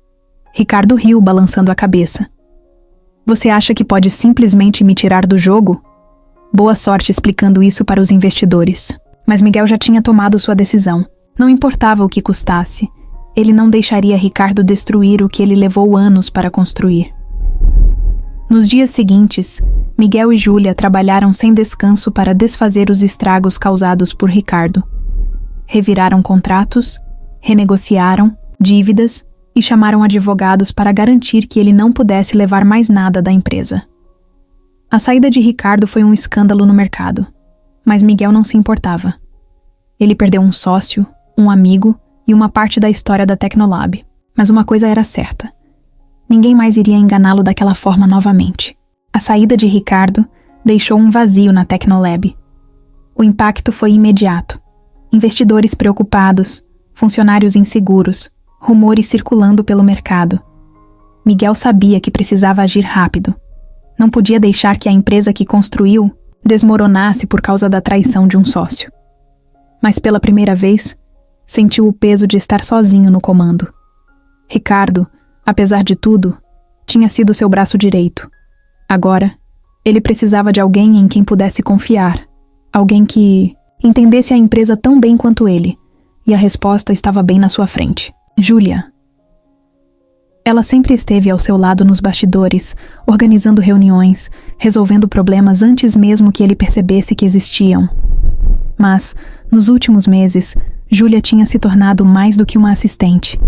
Ricardo riu, balançando a cabeça. Você acha que pode simplesmente me tirar do jogo? Boa sorte explicando isso para os investidores. Mas Miguel já tinha tomado sua decisão. Não importava o que custasse. Ele não deixaria Ricardo destruir o que ele levou anos para construir. Nos dias seguintes, Miguel e Júlia trabalharam sem descanso para desfazer os estragos causados por Ricardo. Reviraram contratos, renegociaram dívidas e chamaram advogados para garantir que ele não pudesse levar mais nada da empresa. A saída de Ricardo foi um escândalo no mercado, mas Miguel não se importava. Ele perdeu um sócio, um amigo e uma parte da história da Tecnolab. Mas uma coisa era certa. Ninguém mais iria enganá-lo daquela forma novamente. A saída de Ricardo deixou um vazio na Tecnolab. O impacto foi imediato. Investidores preocupados, funcionários inseguros, rumores circulando pelo mercado. Miguel sabia que precisava agir rápido. Não podia deixar que a empresa que construiu desmoronasse por causa da traição de um sócio. Mas pela primeira vez, sentiu o peso de estar sozinho no comando. Ricardo, apesar de tudo, tinha sido seu braço direito. Agora, ele precisava de alguém em quem pudesse confiar. Alguém que entendesse a empresa tão bem quanto ele. E a resposta estava bem na sua frente. Júlia. Ela sempre esteve ao seu lado nos bastidores, organizando reuniões, resolvendo problemas antes mesmo que ele percebesse que existiam. Mas, nos últimos meses, Júlia tinha se tornado mais do que uma assistente.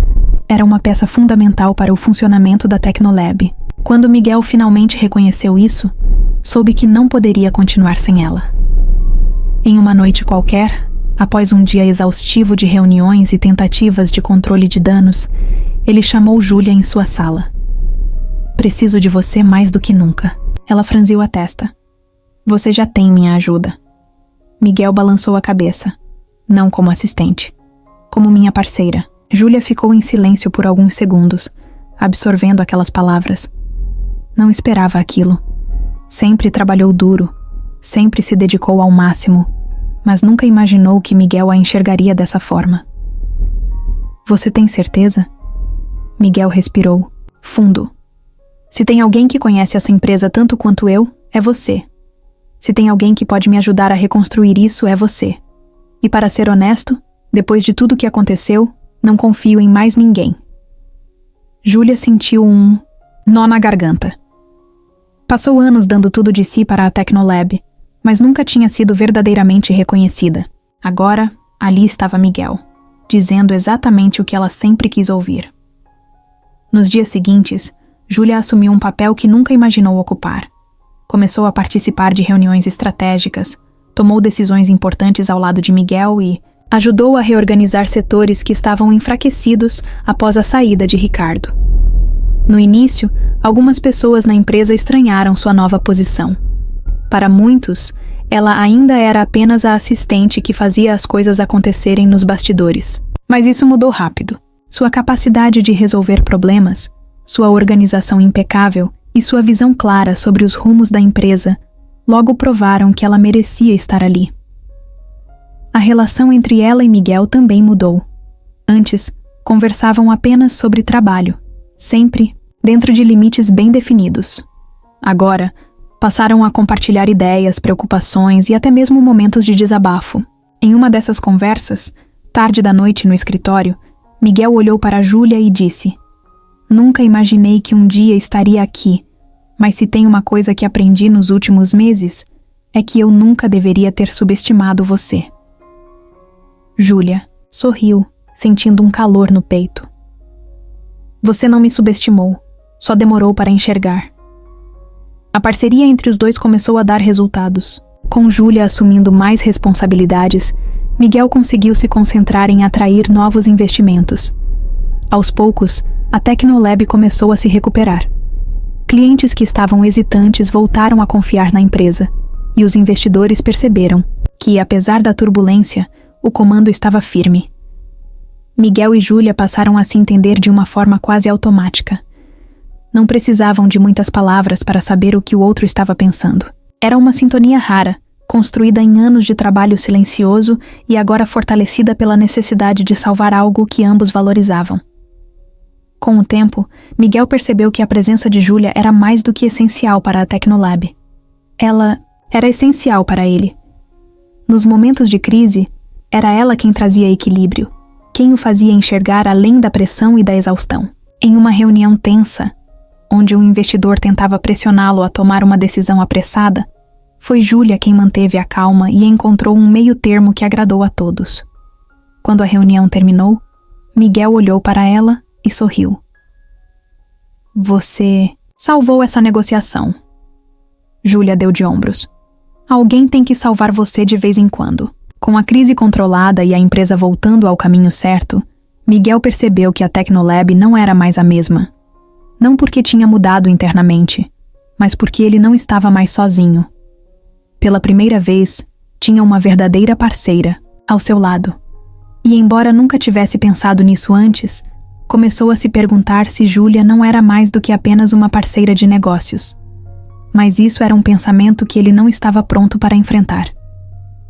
Era uma peça fundamental para o funcionamento da Tecnolab. Quando Miguel finalmente reconheceu isso, soube que não poderia continuar sem ela. Em uma noite qualquer, após um dia exaustivo de reuniões e tentativas de controle de danos, ele chamou Júlia em sua sala. Preciso de você mais do que nunca. Ela franziu a testa. Você já tem minha ajuda. Miguel balançou a cabeça. Não como assistente. Como minha parceira. Júlia ficou em silêncio por alguns segundos, absorvendo aquelas palavras. Não esperava aquilo. Sempre trabalhou duro. Sempre se dedicou ao máximo. Mas nunca imaginou que Miguel a enxergaria dessa forma. Você tem certeza? Miguel respirou, fundo. Se tem alguém que conhece essa empresa tanto quanto eu, é você. Se tem alguém que pode me ajudar a reconstruir isso, é você. E para ser honesto, depois de tudo que aconteceu, não confio em mais ninguém. Júlia sentiu um nó na garganta. Passou anos dando tudo de si para a Tecnolab, mas nunca tinha sido verdadeiramente reconhecida. Agora, ali estava Miguel, dizendo exatamente o que ela sempre quis ouvir. Nos dias seguintes, Júlia assumiu um papel que nunca imaginou ocupar. Começou a participar de reuniões estratégicas, tomou decisões importantes ao lado de Miguel e ajudou a reorganizar setores que estavam enfraquecidos após a saída de Ricardo. No início, algumas pessoas na empresa estranharam sua nova posição. Para muitos, ela ainda era apenas a assistente que fazia as coisas acontecerem nos bastidores. Mas isso mudou rápido. Sua capacidade de resolver problemas, sua organização impecável e sua visão clara sobre os rumos da empresa logo provaram que ela merecia estar ali. A relação entre ela e Miguel também mudou. Antes, conversavam apenas sobre trabalho, sempre dentro de limites bem definidos. Agora, passaram a compartilhar ideias, preocupações e até mesmo momentos de desabafo. Em uma dessas conversas, tarde da noite no escritório, Miguel olhou para Júlia e disse: Nunca imaginei que um dia estaria aqui, mas se tem uma coisa que aprendi nos últimos meses, é que eu nunca deveria ter subestimado você. Júlia sorriu, sentindo um calor no peito. Você não me subestimou, só demorou para enxergar. A parceria entre os dois começou a dar resultados. Com Júlia assumindo mais responsabilidades, Miguel conseguiu se concentrar em atrair novos investimentos. Aos poucos, a Tecnolab começou a se recuperar. Clientes que estavam hesitantes voltaram a confiar na empresa, e os investidores perceberam que, apesar da turbulência, o comando estava firme. Miguel e Júlia passaram a se entender de uma forma quase automática. Não precisavam de muitas palavras para saber o que o outro estava pensando. Era uma sintonia rara, construída em anos de trabalho silencioso e agora fortalecida pela necessidade de salvar algo que ambos valorizavam. Com o tempo, Miguel percebeu que a presença de Júlia era mais do que essencial para a Tecnolab. Ela era essencial para ele. Nos momentos de crise, era ela quem trazia equilíbrio, quem o fazia enxergar além da pressão e da exaustão. Em uma reunião tensa, onde um investidor tentava pressioná-lo a tomar uma decisão apressada, foi Júlia quem manteve a calma e encontrou um meio-termo que agradou a todos. Quando a reunião terminou, Miguel olhou para ela e sorriu. Você salvou essa negociação. Júlia deu de ombros. Alguém tem que salvar você de vez em quando. Com a crise controlada e a empresa voltando ao caminho certo, Miguel percebeu que a Tecnolab não era mais a mesma. Não porque tinha mudado internamente, mas porque ele não estava mais sozinho. Pela primeira vez, tinha uma verdadeira parceira ao seu lado. E embora nunca tivesse pensado nisso antes, começou a se perguntar se Júlia não era mais do que apenas uma parceira de negócios. Mas isso era um pensamento que ele não estava pronto para enfrentar.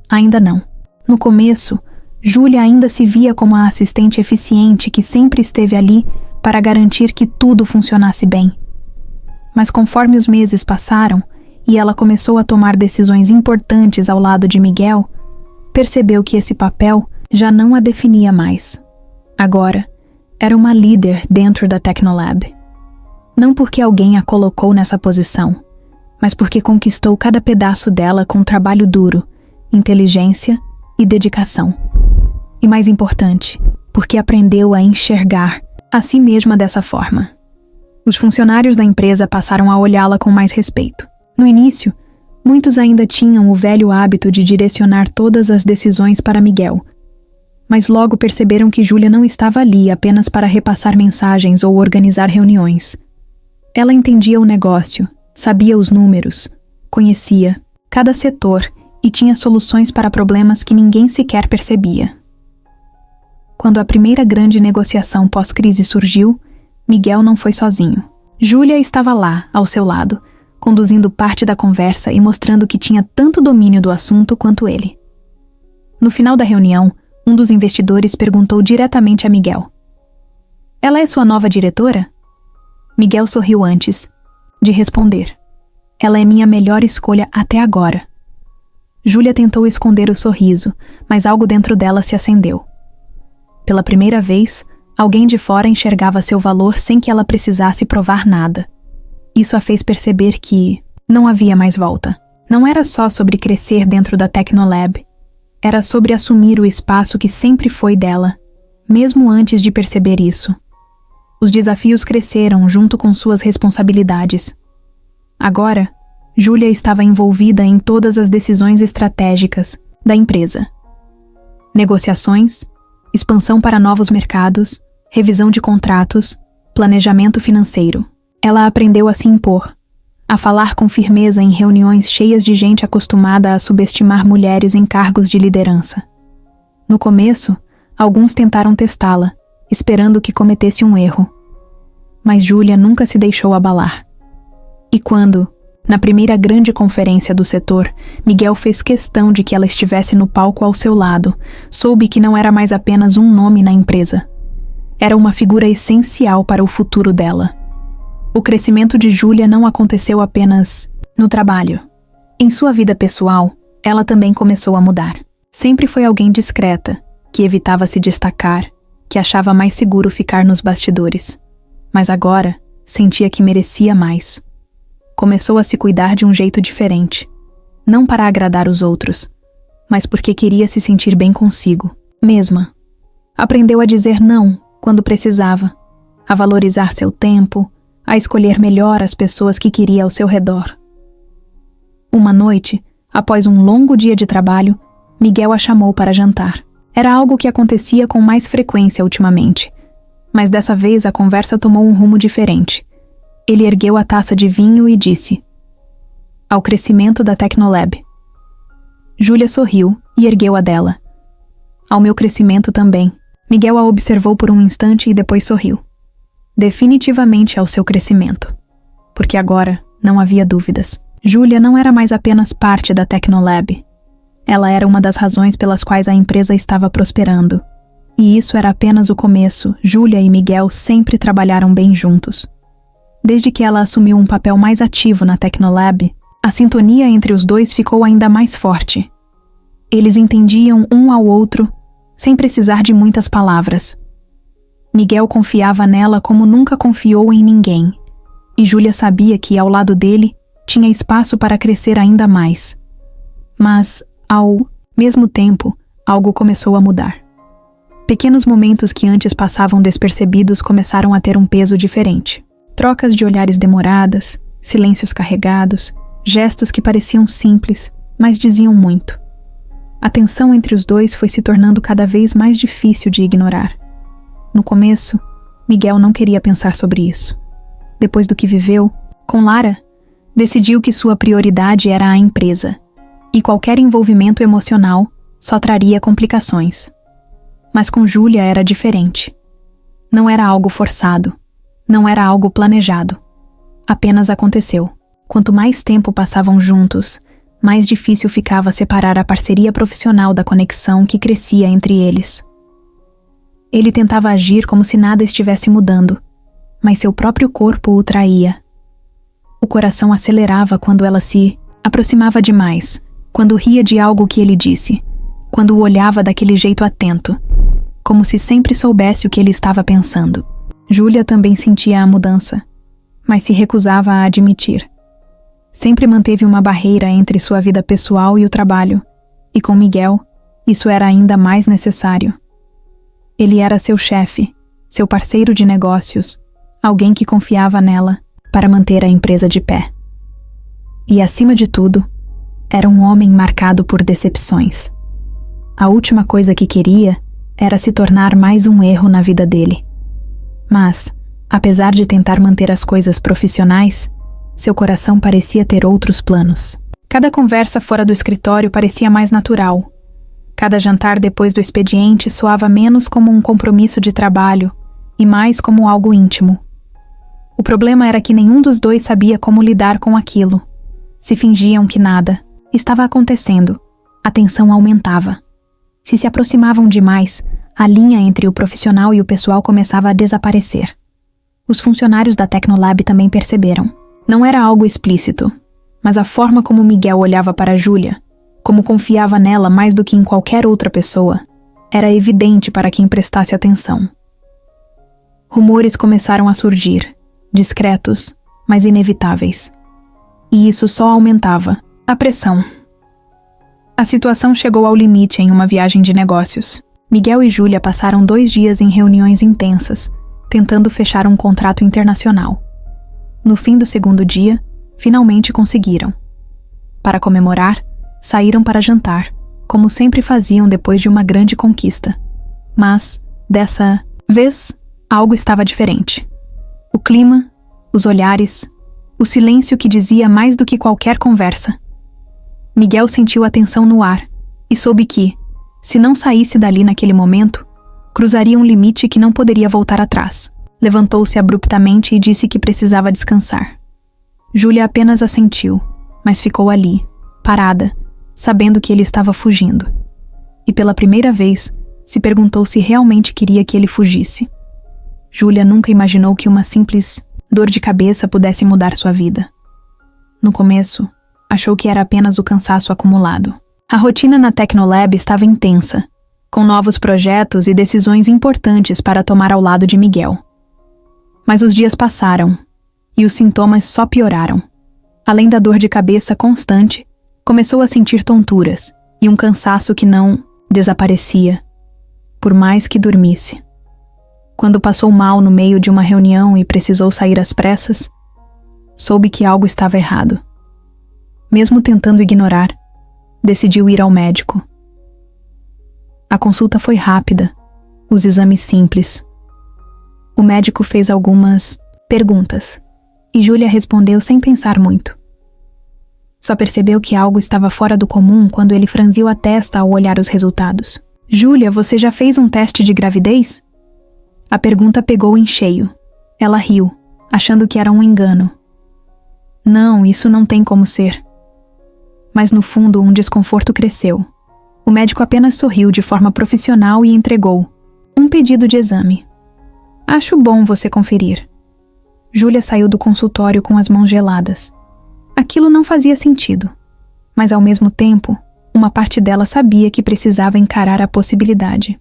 Ainda não. No começo, Júlia ainda se via como a assistente eficiente que sempre esteve ali para garantir que tudo funcionasse bem. Mas conforme os meses passaram e ela começou a tomar decisões importantes ao lado de Miguel, percebeu que esse papel já não a definia mais. Agora, era uma líder dentro da Tecnolab. Não porque alguém a colocou nessa posição, mas porque conquistou cada pedaço dela com trabalho duro, inteligência e dedicação. E mais importante, porque aprendeu a enxergar a si mesma dessa forma. Os funcionários da empresa passaram a olhá-la com mais respeito. No início, muitos ainda tinham o velho hábito de direcionar todas as decisões para Miguel, mas logo perceberam que Júlia não estava ali apenas para repassar mensagens ou organizar reuniões. Ela entendia o negócio, sabia os números, conhecia cada setor e tinha soluções para problemas que ninguém sequer percebia. Quando a primeira grande negociação pós-crise surgiu, Miguel não foi sozinho. Júlia estava lá, ao seu lado, conduzindo parte da conversa e mostrando que tinha tanto domínio do assunto quanto ele. No final da reunião, um dos investidores perguntou diretamente a Miguel: "Ela é sua nova diretora?" Miguel sorriu antes de responder: "Ela é minha melhor escolha até agora." Júlia tentou esconder o sorriso, mas algo dentro dela se acendeu. Pela primeira vez, alguém de fora enxergava seu valor sem que ela precisasse provar nada. Isso a fez perceber que não havia mais volta. Não era só sobre crescer dentro da Tecnolab. Era sobre assumir o espaço que sempre foi dela, mesmo antes de perceber isso. Os desafios cresceram junto com suas responsabilidades. Agora, Júlia estava envolvida em todas as decisões estratégicas da empresa. Negociações, expansão para novos mercados, revisão de contratos, planejamento financeiro. Ela aprendeu a se impor, a falar com firmeza em reuniões cheias de gente acostumada a subestimar mulheres em cargos de liderança. No começo, alguns tentaram testá-la, esperando que cometesse um erro. Mas Júlia nunca se deixou abalar. E quando, na primeira grande conferência do setor, Miguel fez questão de que ela estivesse no palco ao seu lado, soube que não era mais apenas um nome na empresa. Era uma figura essencial para o futuro dela. O crescimento de Júlia não aconteceu apenas no trabalho. Em sua vida pessoal, ela também começou a mudar. Sempre foi alguém discreta, que evitava se destacar, que achava mais seguro ficar nos bastidores. Mas agora, sentia que merecia mais. Começou a se cuidar de um jeito diferente. Não para agradar os outros, mas porque queria se sentir bem consigo, mesma. Aprendeu a dizer não quando precisava, a valorizar seu tempo, a escolher melhor as pessoas que queria ao seu redor. Uma noite, após um longo dia de trabalho, Miguel a chamou para jantar. Era algo que acontecia com mais frequência ultimamente, mas dessa vez a conversa tomou um rumo diferente. Ele ergueu a taça de vinho e disse: "Ao crescimento da Tecnolab." Júlia sorriu e ergueu a dela. "Ao meu crescimento também." Miguel a observou por um instante e depois sorriu. Definitivamente ao seu crescimento. Porque agora não havia dúvidas. Júlia não era mais apenas parte da Tecnolab. Ela era uma das razões pelas quais a empresa estava prosperando. E isso era apenas o começo. Júlia e Miguel sempre trabalharam bem juntos. Desde que ela assumiu um papel mais ativo na Tecnolab, a sintonia entre os dois ficou ainda mais forte. Eles entendiam um ao outro, sem precisar de muitas palavras. Miguel confiava nela como nunca confiou em ninguém, e Júlia sabia que, ao lado dele, tinha espaço para crescer ainda mais. Mas, ao mesmo tempo, algo começou a mudar. Pequenos momentos que antes passavam despercebidos começaram a ter um peso diferente. Trocas de olhares demoradas, silêncios carregados, gestos que pareciam simples, mas diziam muito. A tensão entre os dois foi se tornando cada vez mais difícil de ignorar. No começo, Miguel não queria pensar sobre isso. Depois do que viveu, com Lara, decidiu que sua prioridade era a empresa, e qualquer envolvimento emocional só traria complicações. Mas com Júlia era diferente. Não era algo forçado, não era algo planejado. Apenas aconteceu. Quanto mais tempo passavam juntos, mais difícil ficava separar a parceria profissional da conexão que crescia entre eles. Ele tentava agir como se nada estivesse mudando, mas seu próprio corpo o traía. O coração acelerava quando ela se aproximava demais, quando ria de algo que ele disse, quando o olhava daquele jeito atento, como se sempre soubesse o que ele estava pensando. Júlia também sentia a mudança, mas se recusava a admitir. Sempre manteve uma barreira entre sua vida pessoal e o trabalho, e com Miguel, isso era ainda mais necessário. Ele era seu chefe, seu parceiro de negócios, alguém que confiava nela para manter a empresa de pé. E, acima de tudo, era um homem marcado por decepções. A última coisa que queria era se tornar mais um erro na vida dele. Mas, apesar de tentar manter as coisas profissionais, seu coração parecia ter outros planos. Cada conversa fora do escritório parecia mais natural. Cada jantar depois do expediente soava menos como um compromisso de trabalho e mais como algo íntimo. O problema era que nenhum dos dois sabia como lidar com aquilo. Se fingiam que nada estava acontecendo, a tensão aumentava. Se se aproximavam demais, a linha entre o profissional e o pessoal começava a desaparecer. Os funcionários da Tecnolab também perceberam. Não era algo explícito, mas a forma como Miguel olhava para Júlia, como confiava nela mais do que em qualquer outra pessoa, era evidente para quem prestasse atenção. Rumores começaram a surgir, discretos, mas inevitáveis. E isso só aumentava a pressão. A situação chegou ao limite em uma viagem de negócios. Miguel e Júlia passaram 2 dias em reuniões intensas, tentando fechar um contrato internacional. No fim do segundo dia, finalmente conseguiram. Para comemorar, saíram para jantar, como sempre faziam depois de uma grande conquista. Mas, dessa vez, algo estava diferente. O clima, os olhares, o silêncio que dizia mais do que qualquer conversa. Miguel sentiu a tensão no ar e soube que, se não saísse dali naquele momento, cruzaria um limite que não poderia voltar atrás. Levantou-se abruptamente e disse que precisava descansar. Júlia apenas assentiu, mas ficou ali, parada, sabendo que ele estava fugindo. E pela primeira vez, se perguntou se realmente queria que ele fugisse. Júlia nunca imaginou que uma simples dor de cabeça pudesse mudar sua vida. No começo, achou que era apenas o cansaço acumulado. A rotina na Tecnolab estava intensa, com novos projetos e decisões importantes para tomar ao lado de Miguel. Mas os dias passaram, e os sintomas só pioraram. Além da dor de cabeça constante, começou a sentir tonturas e um cansaço que não desaparecia, por mais que dormisse. Quando passou mal no meio de uma reunião e precisou sair às pressas, soube que algo estava errado. Mesmo tentando ignorar, decidiu ir ao médico. A consulta foi rápida, os exames simples. O médico fez algumas perguntas e Júlia respondeu sem pensar muito. Só percebeu que algo estava fora do comum quando ele franziu a testa ao olhar os resultados. "Júlia, você já fez um teste de gravidez?" A pergunta pegou em cheio. Ela riu, achando que era um engano. "Não, isso não tem como ser." Mas no fundo um desconforto cresceu, O médico apenas sorriu de forma profissional e entregou um pedido de exame. Acho bom você conferir. Júlia saiu do consultório com as mãos geladas. Aquilo não fazia sentido, mas ao mesmo tempo, uma parte dela sabia que precisava encarar a possibilidade.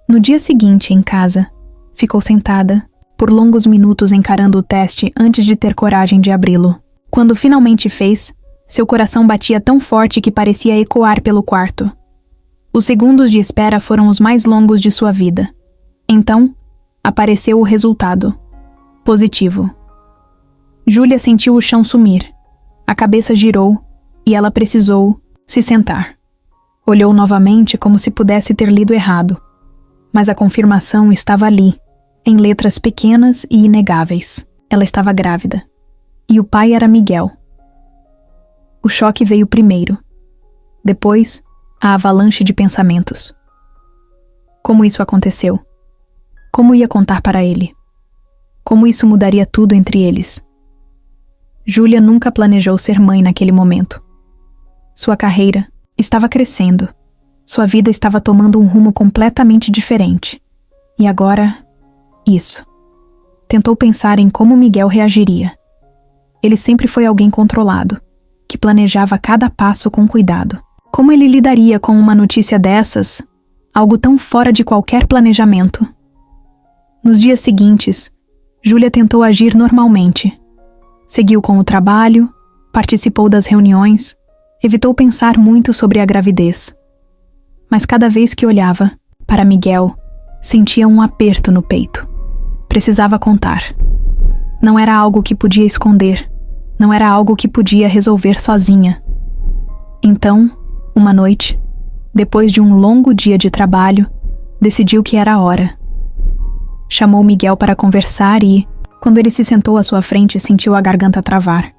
No dia seguinte, em casa, ficou sentada, por longos minutos encarando o teste antes de ter coragem de abri-lo. Quando finalmente fez, seu coração batia tão forte que parecia ecoar pelo quarto. Os segundos de espera foram os mais longos de sua vida. Então, apareceu o resultado. Positivo. Júlia sentiu o chão sumir. A cabeça girou e ela precisou se sentar. Olhou novamente como se pudesse ter lido errado. Mas a confirmação estava ali, em letras pequenas e inegáveis. Ela estava grávida. E o pai era Miguel. O choque veio primeiro. Depois, a avalanche de pensamentos. Como isso aconteceu? Como ia contar para ele? Como isso mudaria tudo entre eles? Júlia nunca planejou ser mãe naquele momento. Sua carreira estava crescendo. Sua vida estava tomando um rumo completamente diferente. E agora, isso. Tentou pensar em como Miguel reagiria. Ele sempre foi alguém controlado, que planejava cada passo com cuidado. Como ele lidaria com uma notícia dessas? Algo tão fora de qualquer planejamento. Nos dias seguintes, Júlia tentou agir normalmente. Seguiu com o trabalho, participou das reuniões, evitou pensar muito sobre a gravidez. Mas cada vez que olhava para Miguel, sentia um aperto no peito. Precisava contar. Não era algo que podia esconder. Não era algo que podia resolver sozinha. Então, uma noite, depois de um longo dia de trabalho, decidiu que era a hora. Chamou Miguel para conversar e, quando ele se sentou à sua frente, sentiu a garganta travar.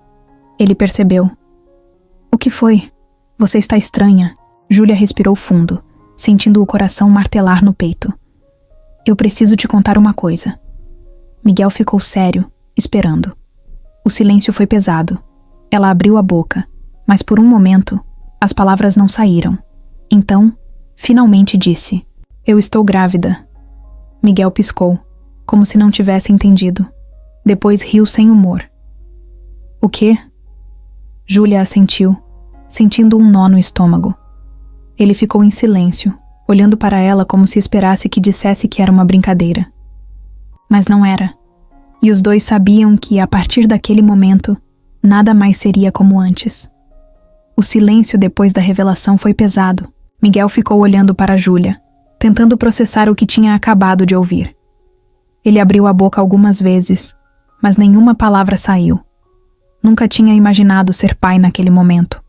Ele percebeu. O que foi? Você está estranha. Júlia respirou fundo, sentindo o coração martelar no peito. Eu preciso te contar uma coisa. Miguel ficou sério, esperando. O silêncio foi pesado. Ela abriu a boca, mas por um momento, as palavras não saíram. Então, finalmente disse: Eu estou grávida. Miguel piscou, como se não tivesse entendido. Depois riu sem humor. O quê? Júlia assentiu, sentindo um nó no estômago. Ele ficou em silêncio, olhando para ela como se esperasse que dissesse que era uma brincadeira. Mas não era. E os dois sabiam que, a partir daquele momento, nada mais seria como antes. O silêncio depois da revelação foi pesado. Miguel ficou olhando para Júlia, tentando processar o que tinha acabado de ouvir. Ele abriu a boca algumas vezes, mas nenhuma palavra saiu. Nunca tinha imaginado ser pai naquele momento.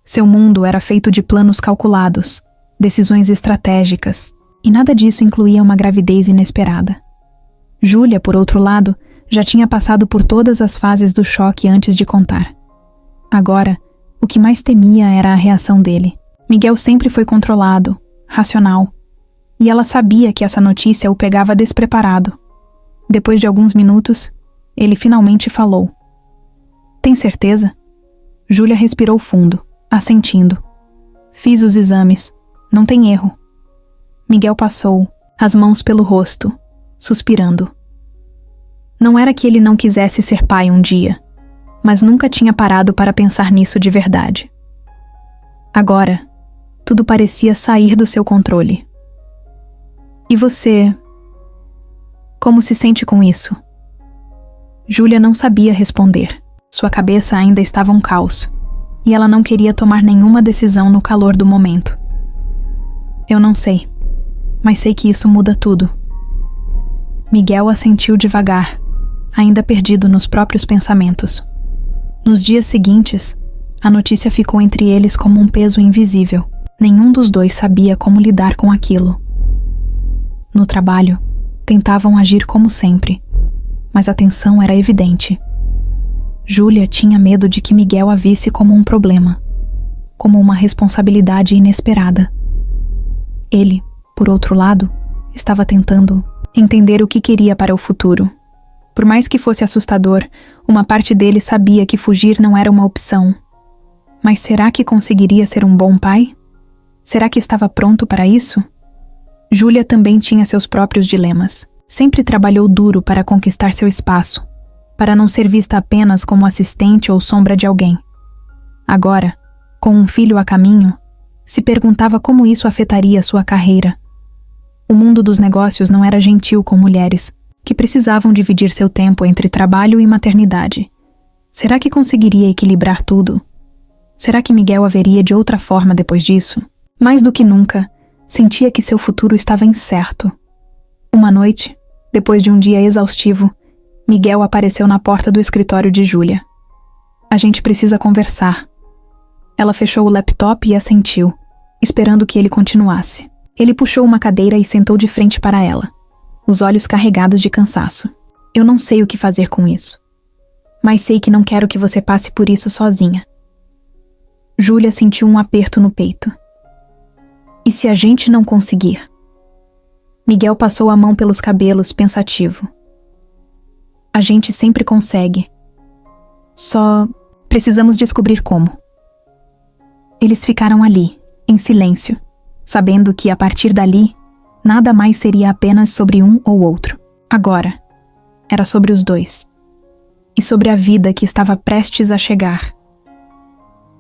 Seu mundo era feito de planos calculados, decisões estratégicas, e nada disso incluía uma gravidez inesperada. Júlia, por outro lado, já tinha passado por todas as fases do choque antes de contar. Agora, o que mais temia era a reação dele. Miguel sempre foi controlado, racional, e ela sabia que essa notícia o pegava despreparado. Depois de alguns minutos, ele finalmente falou. Tem certeza? Júlia respirou fundo, assentindo. Fiz os exames. Não tem erro. Miguel passou as mãos pelo rosto, suspirando. Não era que ele não quisesse ser pai um dia, mas nunca tinha parado para pensar nisso de verdade. Agora, tudo parecia sair do seu controle. E você? Como se sente com isso? Júlia não sabia responder. Sua cabeça ainda estava um caos, e ela não queria tomar nenhuma decisão no calor do momento. Eu não sei, mas sei que isso muda tudo. Miguel assentiu devagar, ainda perdido nos próprios pensamentos. Nos dias seguintes, a notícia ficou entre eles como um peso invisível. Nenhum dos dois sabia como lidar com aquilo. No trabalho, tentavam agir como sempre, mas a tensão era evidente. Júlia tinha medo de que Miguel a visse como um problema, como uma responsabilidade inesperada. Ele, por outro lado, estava tentando entender o que queria para o futuro. Por mais que fosse assustador, uma parte dele sabia que fugir não era uma opção. Mas será que conseguiria ser um bom pai? Será que estava pronto para isso? Júlia também tinha seus próprios dilemas. Sempre trabalhou duro para conquistar seu espaço, para não ser vista apenas como assistente ou sombra de alguém. Agora, com um filho a caminho, se perguntava como isso afetaria sua carreira. O mundo dos negócios não era gentil com mulheres, que precisavam dividir seu tempo entre trabalho e maternidade. Será que conseguiria equilibrar tudo? Será que Miguel a veria de outra forma depois disso? Mais do que nunca, sentia que seu futuro estava incerto. Uma noite, depois de um dia exaustivo, Miguel apareceu na porta do escritório de Júlia. A gente precisa conversar. Ela fechou o laptop e assentiu, esperando que ele continuasse. Ele puxou uma cadeira e sentou de frente para ela, os olhos carregados de cansaço. Eu não sei o que fazer com isso, mas sei que não quero que você passe por isso sozinha. Júlia sentiu um aperto no peito. E se a gente não conseguir? Miguel passou a mão pelos cabelos, pensativo. A gente sempre consegue. Só precisamos descobrir como. Eles ficaram ali, em silêncio, sabendo que, a partir dali, nada mais seria apenas sobre um ou outro. Agora, era sobre os dois. E sobre a vida que estava prestes a chegar.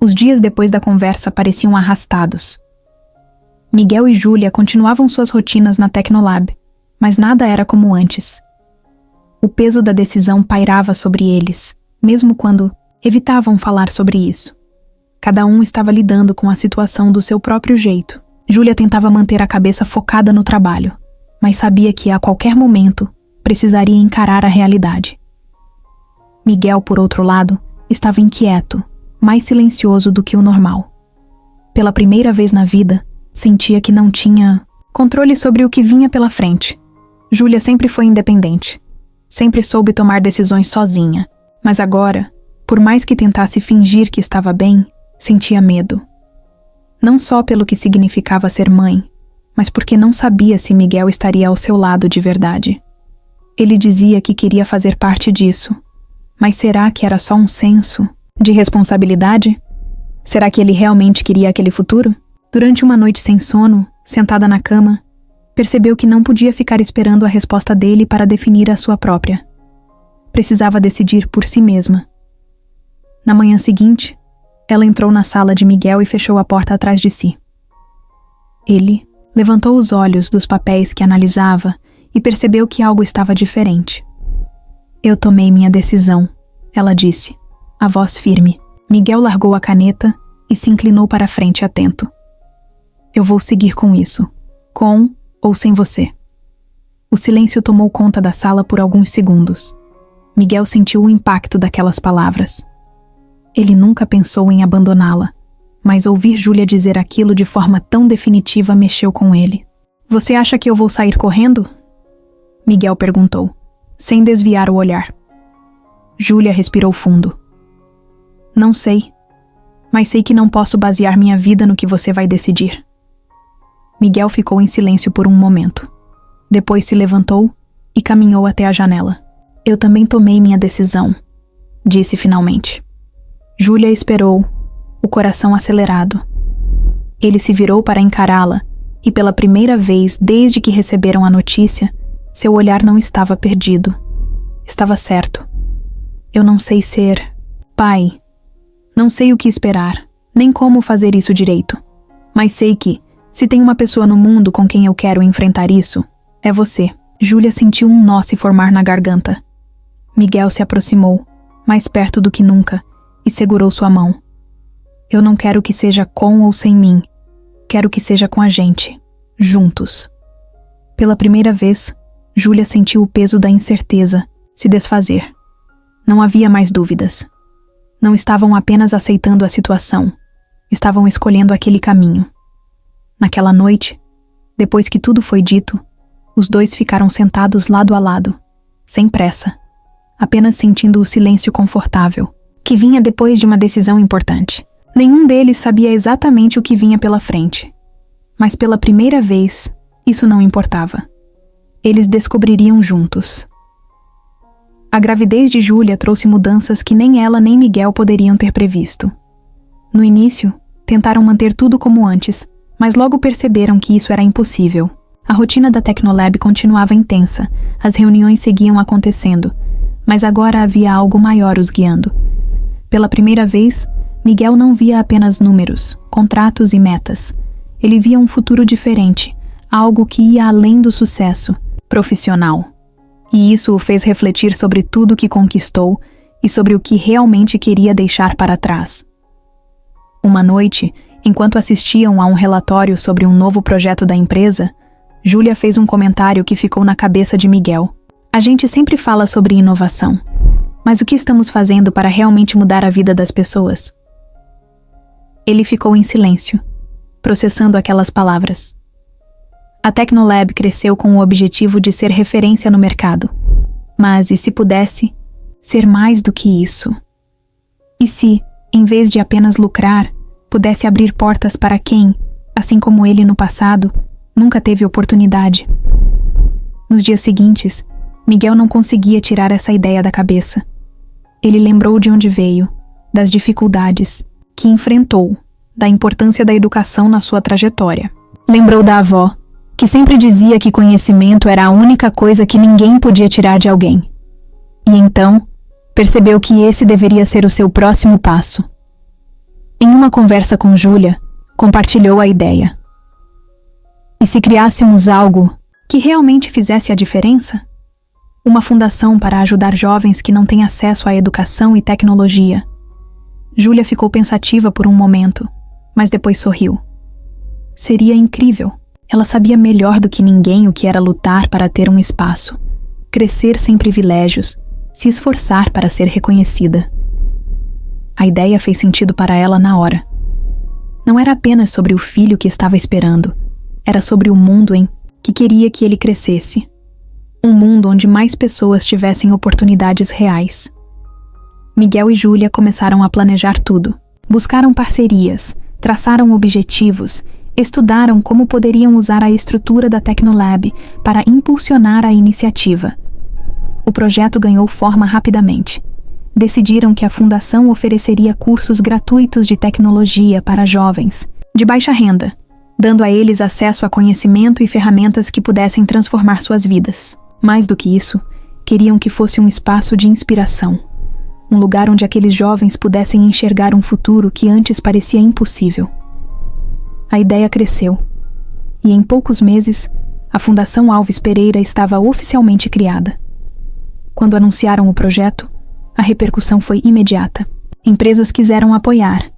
Os dias depois da conversa pareciam arrastados. Miguel e Júlia continuavam suas rotinas na Tecnolab, mas nada era como antes. O peso da decisão pairava sobre eles, mesmo quando evitavam falar sobre isso. Cada um estava lidando com a situação do seu próprio jeito. Júlia tentava manter a cabeça focada no trabalho, mas sabia que a qualquer momento precisaria encarar a realidade. Miguel, por outro lado, estava inquieto, mais silencioso do que o normal. Pela primeira vez na vida, sentia que não tinha controle sobre o que vinha pela frente. Júlia sempre foi independente. Sempre soube tomar decisões sozinha. Mas agora, por mais que tentasse fingir que estava bem, sentia medo. Não só pelo que significava ser mãe, mas porque não sabia se Miguel estaria ao seu lado de verdade. Ele dizia que queria fazer parte disso. Mas será que era só um senso de responsabilidade? Será que ele realmente queria aquele futuro? Durante uma noite sem sono, sentada na cama, percebeu que não podia ficar esperando a resposta dele para definir a sua própria. Precisava decidir por si mesma. Na manhã seguinte, ela entrou na sala de Miguel e fechou a porta atrás de si. Ele levantou os olhos dos papéis que analisava e percebeu que algo estava diferente. Eu tomei minha decisão, ela disse, a voz firme. Miguel largou a caneta e se inclinou para a frente atento. Eu vou seguir com isso, com ou sem você. O silêncio tomou conta da sala por alguns segundos. Miguel sentiu o impacto daquelas palavras. Ele nunca pensou em abandoná-la, mas ouvir Júlia dizer aquilo de forma tão definitiva mexeu com ele. Você acha que eu vou sair correndo? Miguel perguntou, sem desviar o olhar. Júlia respirou fundo. Não sei, mas sei que não posso basear minha vida no que você vai decidir. Miguel ficou em silêncio por um momento. Depois se levantou e caminhou até a janela. Eu também tomei minha decisão, disse finalmente. Júlia esperou, o coração acelerado. Ele se virou para encará-la e pela primeira vez desde que receberam a notícia, seu olhar não estava perdido. Estava certo. Eu não sei ser pai. Não sei o que esperar, nem como fazer isso direito. Mas sei que, se tem uma pessoa no mundo com quem eu quero enfrentar isso, é você. Júlia sentiu um nó se formar na garganta. Miguel se aproximou, mais perto do que nunca, e segurou sua mão. Eu não quero que seja com ou sem mim. Quero que seja com a gente, juntos. Pela primeira vez, Júlia sentiu o peso da incerteza se desfazer. Não havia mais dúvidas. Não estavam apenas aceitando a situação, estavam escolhendo aquele caminho. Naquela noite, depois que tudo foi dito, os dois ficaram sentados lado a lado, sem pressa, apenas sentindo o silêncio confortável, que vinha depois de uma decisão importante. Nenhum deles sabia exatamente o que vinha pela frente, mas pela primeira vez, isso não importava. Eles descobririam juntos. A gravidez de Júlia trouxe mudanças que nem ela nem Miguel poderiam ter previsto. No início, tentaram manter tudo como antes, mas logo perceberam que isso era impossível. A rotina da Tecnolab continuava intensa, as reuniões seguiam acontecendo, mas agora havia algo maior os guiando. Pela primeira vez, Miguel não via apenas números, contratos e metas. Ele via um futuro diferente, algo que ia além do sucesso profissional. E isso o fez refletir sobre tudo que conquistou e sobre o que realmente queria deixar para trás. Uma noite, enquanto assistiam a um relatório sobre um novo projeto da empresa, Júlia fez um comentário que ficou na cabeça de Miguel. A gente sempre fala sobre inovação, mas o que estamos fazendo para realmente mudar a vida das pessoas? Ele ficou em silêncio, processando aquelas palavras. A Tecnolab cresceu com o objetivo de ser referência no mercado. Mas, e se pudesse, ser mais do que isso? E se, em vez de apenas lucrar, pudesse abrir portas para quem, assim como ele no passado, nunca teve oportunidade? Nos dias seguintes, Miguel não conseguia tirar essa ideia da cabeça. Ele lembrou de onde veio, das dificuldades que enfrentou, da importância da educação na sua trajetória. Lembrou da avó, que sempre dizia que conhecimento era a única coisa que ninguém podia tirar de alguém. E então, percebeu que esse deveria ser o seu próximo passo. Em uma conversa com Júlia, compartilhou a ideia. E se criássemos algo que realmente fizesse a diferença? Uma fundação para ajudar jovens que não têm acesso à educação e tecnologia. Júlia ficou pensativa por um momento, mas depois sorriu. Seria incrível. Ela sabia melhor do que ninguém o que era lutar para ter um espaço, crescer sem privilégios, se esforçar para ser reconhecida. A ideia fez sentido para ela na hora. Não era apenas sobre o filho que estava esperando, era sobre o mundo em que queria que ele crescesse. Um mundo onde mais pessoas tivessem oportunidades reais. Miguel e Júlia começaram a planejar tudo. Buscaram parcerias, traçaram objetivos, estudaram como poderiam usar a estrutura da Tecnolab para impulsionar a iniciativa. O projeto ganhou forma rapidamente. Decidiram que a fundação ofereceria cursos gratuitos de tecnologia para jovens, de baixa renda, dando a eles acesso a conhecimento e ferramentas que pudessem transformar suas vidas. Mais do que isso, queriam que fosse um espaço de inspiração, um lugar onde aqueles jovens pudessem enxergar um futuro que antes parecia impossível. A ideia cresceu, e em poucos meses, a Fundação Alves Pereira estava oficialmente criada. Quando anunciaram o projeto, a repercussão foi imediata. Empresas quiseram apoiar,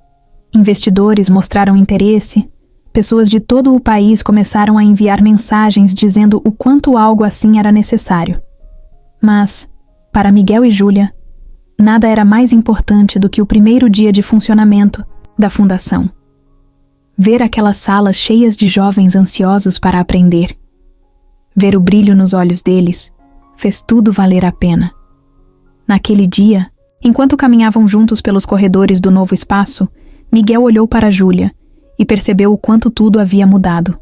investidores mostraram interesse, pessoas de todo o país começaram a enviar mensagens dizendo o quanto algo assim era necessário. Mas, para Miguel e Júlia, nada era mais importante do que o primeiro dia de funcionamento da fundação. Ver aquelas salas cheias de jovens ansiosos para aprender, ver o brilho nos olhos deles, fez tudo valer a pena. Naquele dia, enquanto caminhavam juntos pelos corredores do novo espaço, Miguel olhou para Júlia e percebeu o quanto tudo havia mudado.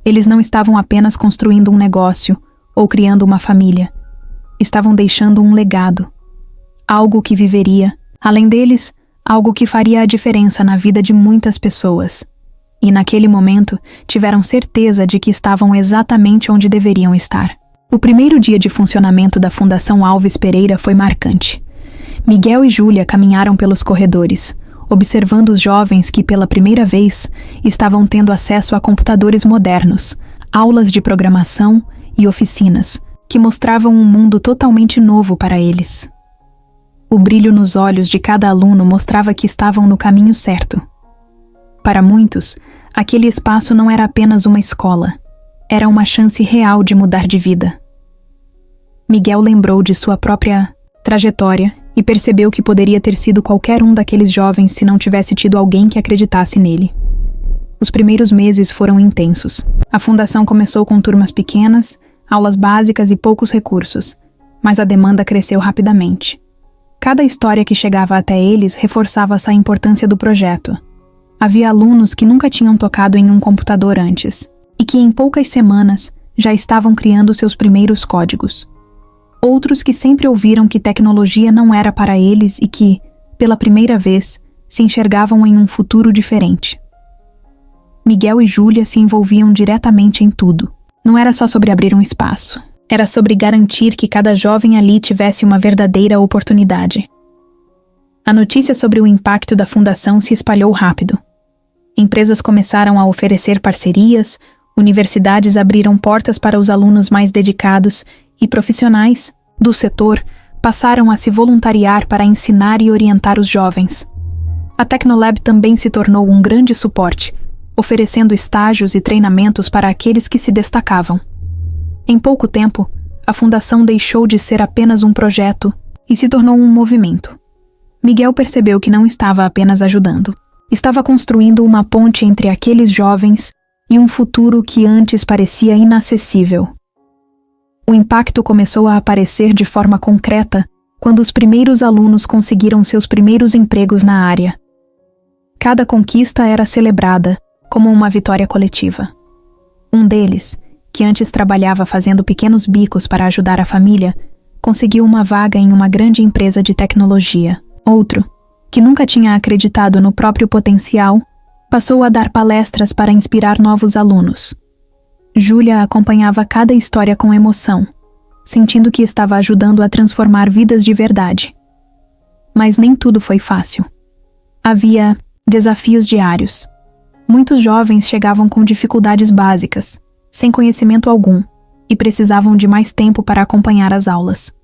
Eles não estavam apenas construindo um negócio ou criando uma família. Estavam deixando um legado. Algo que viveria, além deles, algo que faria a diferença na vida de muitas pessoas. E naquele momento, tiveram certeza de que estavam exatamente onde deveriam estar. O primeiro dia de funcionamento da Fundação Alves Pereira foi marcante. Miguel e Júlia caminharam pelos corredores, observando os jovens que, pela primeira vez, estavam tendo acesso a computadores modernos, aulas de programação e oficinas, que mostravam um mundo totalmente novo para eles. O brilho nos olhos de cada aluno mostrava que estavam no caminho certo. Para muitos, aquele espaço não era apenas uma escola, era uma chance real de mudar de vida. Miguel lembrou de sua própria trajetória e percebeu que poderia ter sido qualquer um daqueles jovens se não tivesse tido alguém que acreditasse nele. Os primeiros meses foram intensos. A fundação começou com turmas pequenas, aulas básicas e poucos recursos, mas a demanda cresceu rapidamente. Cada história que chegava até eles reforçava essa importância do projeto. Havia alunos que nunca tinham tocado em um computador antes, e que em poucas semanas já estavam criando seus primeiros códigos. Outros que sempre ouviram que tecnologia não era para eles e que, pela primeira vez, se enxergavam em um futuro diferente. Miguel e Júlia se envolviam diretamente em tudo. Não era só sobre abrir um espaço. Era sobre garantir que cada jovem ali tivesse uma verdadeira oportunidade. A notícia sobre o impacto da fundação se espalhou rápido. Empresas começaram a oferecer parcerias, universidades abriram portas para os alunos mais dedicados e profissionais do setor passaram a se voluntariar para ensinar e orientar os jovens. A Tecnolab também se tornou um grande suporte, oferecendo estágios e treinamentos para aqueles que se destacavam. Em pouco tempo, a fundação deixou de ser apenas um projeto e se tornou um movimento. Miguel percebeu que não estava apenas ajudando. Estava construindo uma ponte entre aqueles jovens e um futuro que antes parecia inacessível. O impacto começou a aparecer de forma concreta quando os primeiros alunos conseguiram seus primeiros empregos na área. Cada conquista era celebrada como uma vitória coletiva. Um deles, que antes trabalhava fazendo pequenos bicos para ajudar a família, conseguiu uma vaga em uma grande empresa de tecnologia. Outro, que nunca tinha acreditado no próprio potencial, passou a dar palestras para inspirar novos alunos. Júlia acompanhava cada história com emoção, sentindo que estava ajudando a transformar vidas de verdade. Mas nem tudo foi fácil. Havia desafios diários. Muitos jovens chegavam com dificuldades básicas, sem conhecimento algum, e precisavam de mais tempo para acompanhar as aulas.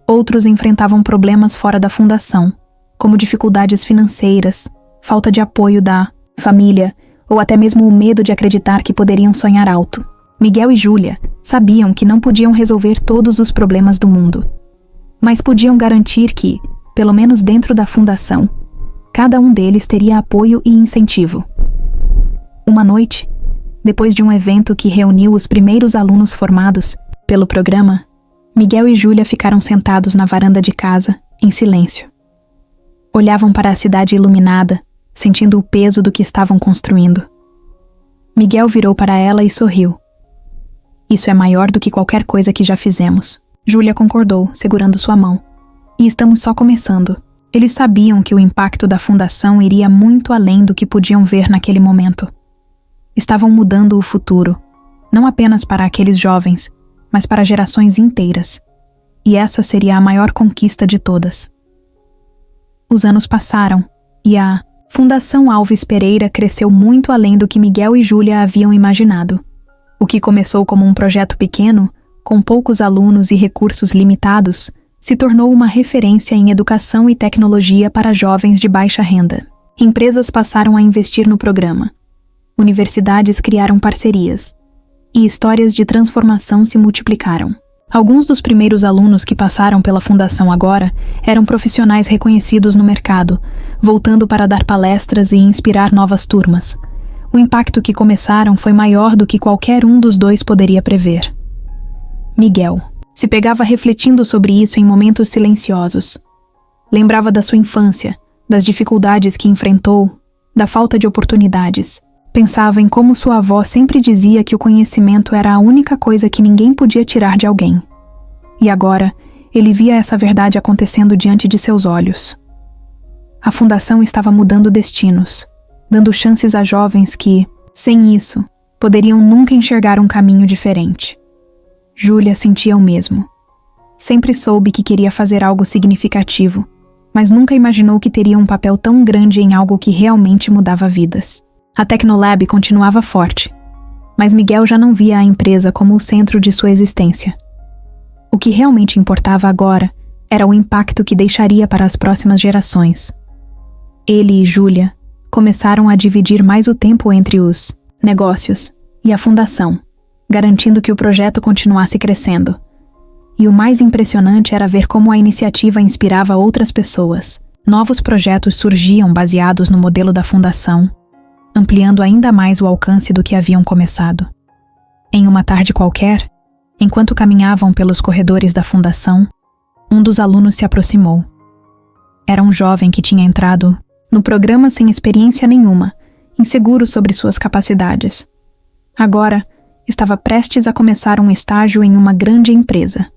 Outros enfrentavam problemas fora da fundação, como dificuldades financeiras, falta de apoio da família, ou até mesmo o medo de acreditar que poderiam sonhar alto. Miguel e Júlia sabiam que não podiam resolver todos os problemas do mundo, mas podiam garantir que, pelo menos dentro da fundação, cada um deles teria apoio e incentivo. Uma noite, depois de um evento que reuniu os primeiros alunos formados pelo programa, Miguel e Júlia ficaram sentados na varanda de casa, em silêncio. Olhavam para a cidade iluminada, sentindo o peso do que estavam construindo. Miguel virou para ela e sorriu. Isso é maior do que qualquer coisa que já fizemos. Júlia concordou, segurando sua mão. E estamos só começando. Eles sabiam que o impacto da fundação iria muito além do que podiam ver naquele momento. Estavam mudando o futuro, não apenas para aqueles jovens, mas para gerações inteiras. E essa seria a maior conquista de todas. Os anos passaram, e a Fundação Alves Pereira cresceu muito além do que Miguel e Júlia haviam imaginado. O que começou como um projeto pequeno, com poucos alunos e recursos limitados, se tornou uma referência em educação e tecnologia para jovens de baixa renda. Empresas passaram a investir no programa. Universidades criaram parcerias. E histórias de transformação se multiplicaram. Alguns dos primeiros alunos que passaram pela fundação agora eram profissionais reconhecidos no mercado, voltando para dar palestras e inspirar novas turmas. O impacto que começaram foi maior do que qualquer um dos dois poderia prever. Miguel se pegava refletindo sobre isso em momentos silenciosos. Lembrava da sua infância, das dificuldades que enfrentou, da falta de oportunidades. Pensava em como sua avó sempre dizia que o conhecimento era a única coisa que ninguém podia tirar de alguém. E agora, ele via essa verdade acontecendo diante de seus olhos. A fundação estava mudando destinos, dando chances a jovens que, sem isso, poderiam nunca enxergar um caminho diferente. Júlia sentia o mesmo. Sempre soube que queria fazer algo significativo, mas nunca imaginou que teria um papel tão grande em algo que realmente mudava vidas. A Tecnolab continuava forte, mas Miguel já não via a empresa como o centro de sua existência. O que realmente importava agora era o impacto que deixaria para as próximas gerações. Ele e Júlia começaram a dividir mais o tempo entre os negócios e a fundação, garantindo que o projeto continuasse crescendo. E o mais impressionante era ver como a iniciativa inspirava outras pessoas. Novos projetos surgiam baseados no modelo da fundação, ampliando ainda mais o alcance do que haviam começado. Em uma tarde qualquer, enquanto caminhavam pelos corredores da fundação, um dos alunos se aproximou. Era um jovem que tinha entrado no programa sem experiência nenhuma, inseguro sobre suas capacidades. Agora, estava prestes a começar um estágio em uma grande empresa.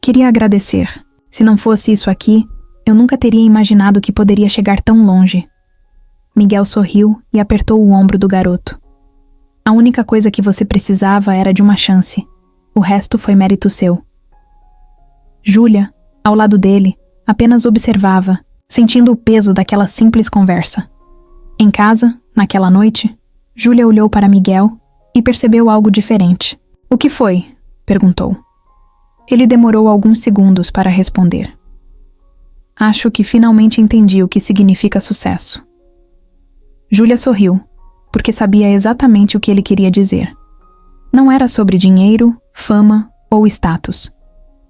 Queria agradecer. Se não fosse isso aqui, eu nunca teria imaginado que poderia chegar tão longe. Miguel sorriu e apertou o ombro do garoto. A única coisa que você precisava era de uma chance. O resto foi mérito seu. Júlia, ao lado dele, apenas observava, sentindo o peso daquela simples conversa. Em casa, naquela noite, Júlia olhou para Miguel e percebeu algo diferente. O que foi? Perguntou. Ele demorou alguns segundos para responder. Acho que finalmente entendi o que significa sucesso. Júlia sorriu, porque sabia exatamente o que ele queria dizer. Não era sobre dinheiro, fama ou status.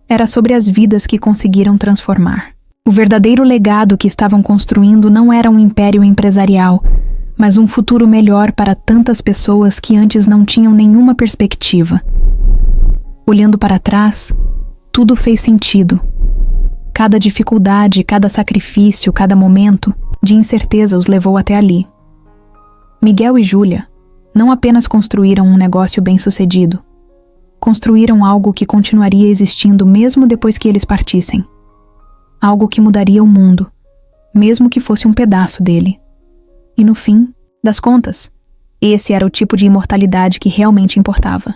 Era sobre as vidas que conseguiram transformar. O verdadeiro legado que estavam construindo não era um império empresarial, mas um futuro melhor para tantas pessoas que antes não tinham nenhuma perspectiva. Olhando para trás, tudo fez sentido. Cada dificuldade, cada sacrifício, cada momento de incerteza os levou até ali. Miguel e Júlia não apenas construíram um negócio bem-sucedido, construíram algo que continuaria existindo mesmo depois que eles partissem. Algo que mudaria o mundo, mesmo que fosse um pedaço dele. E no fim das contas, esse era o tipo de imortalidade que realmente importava.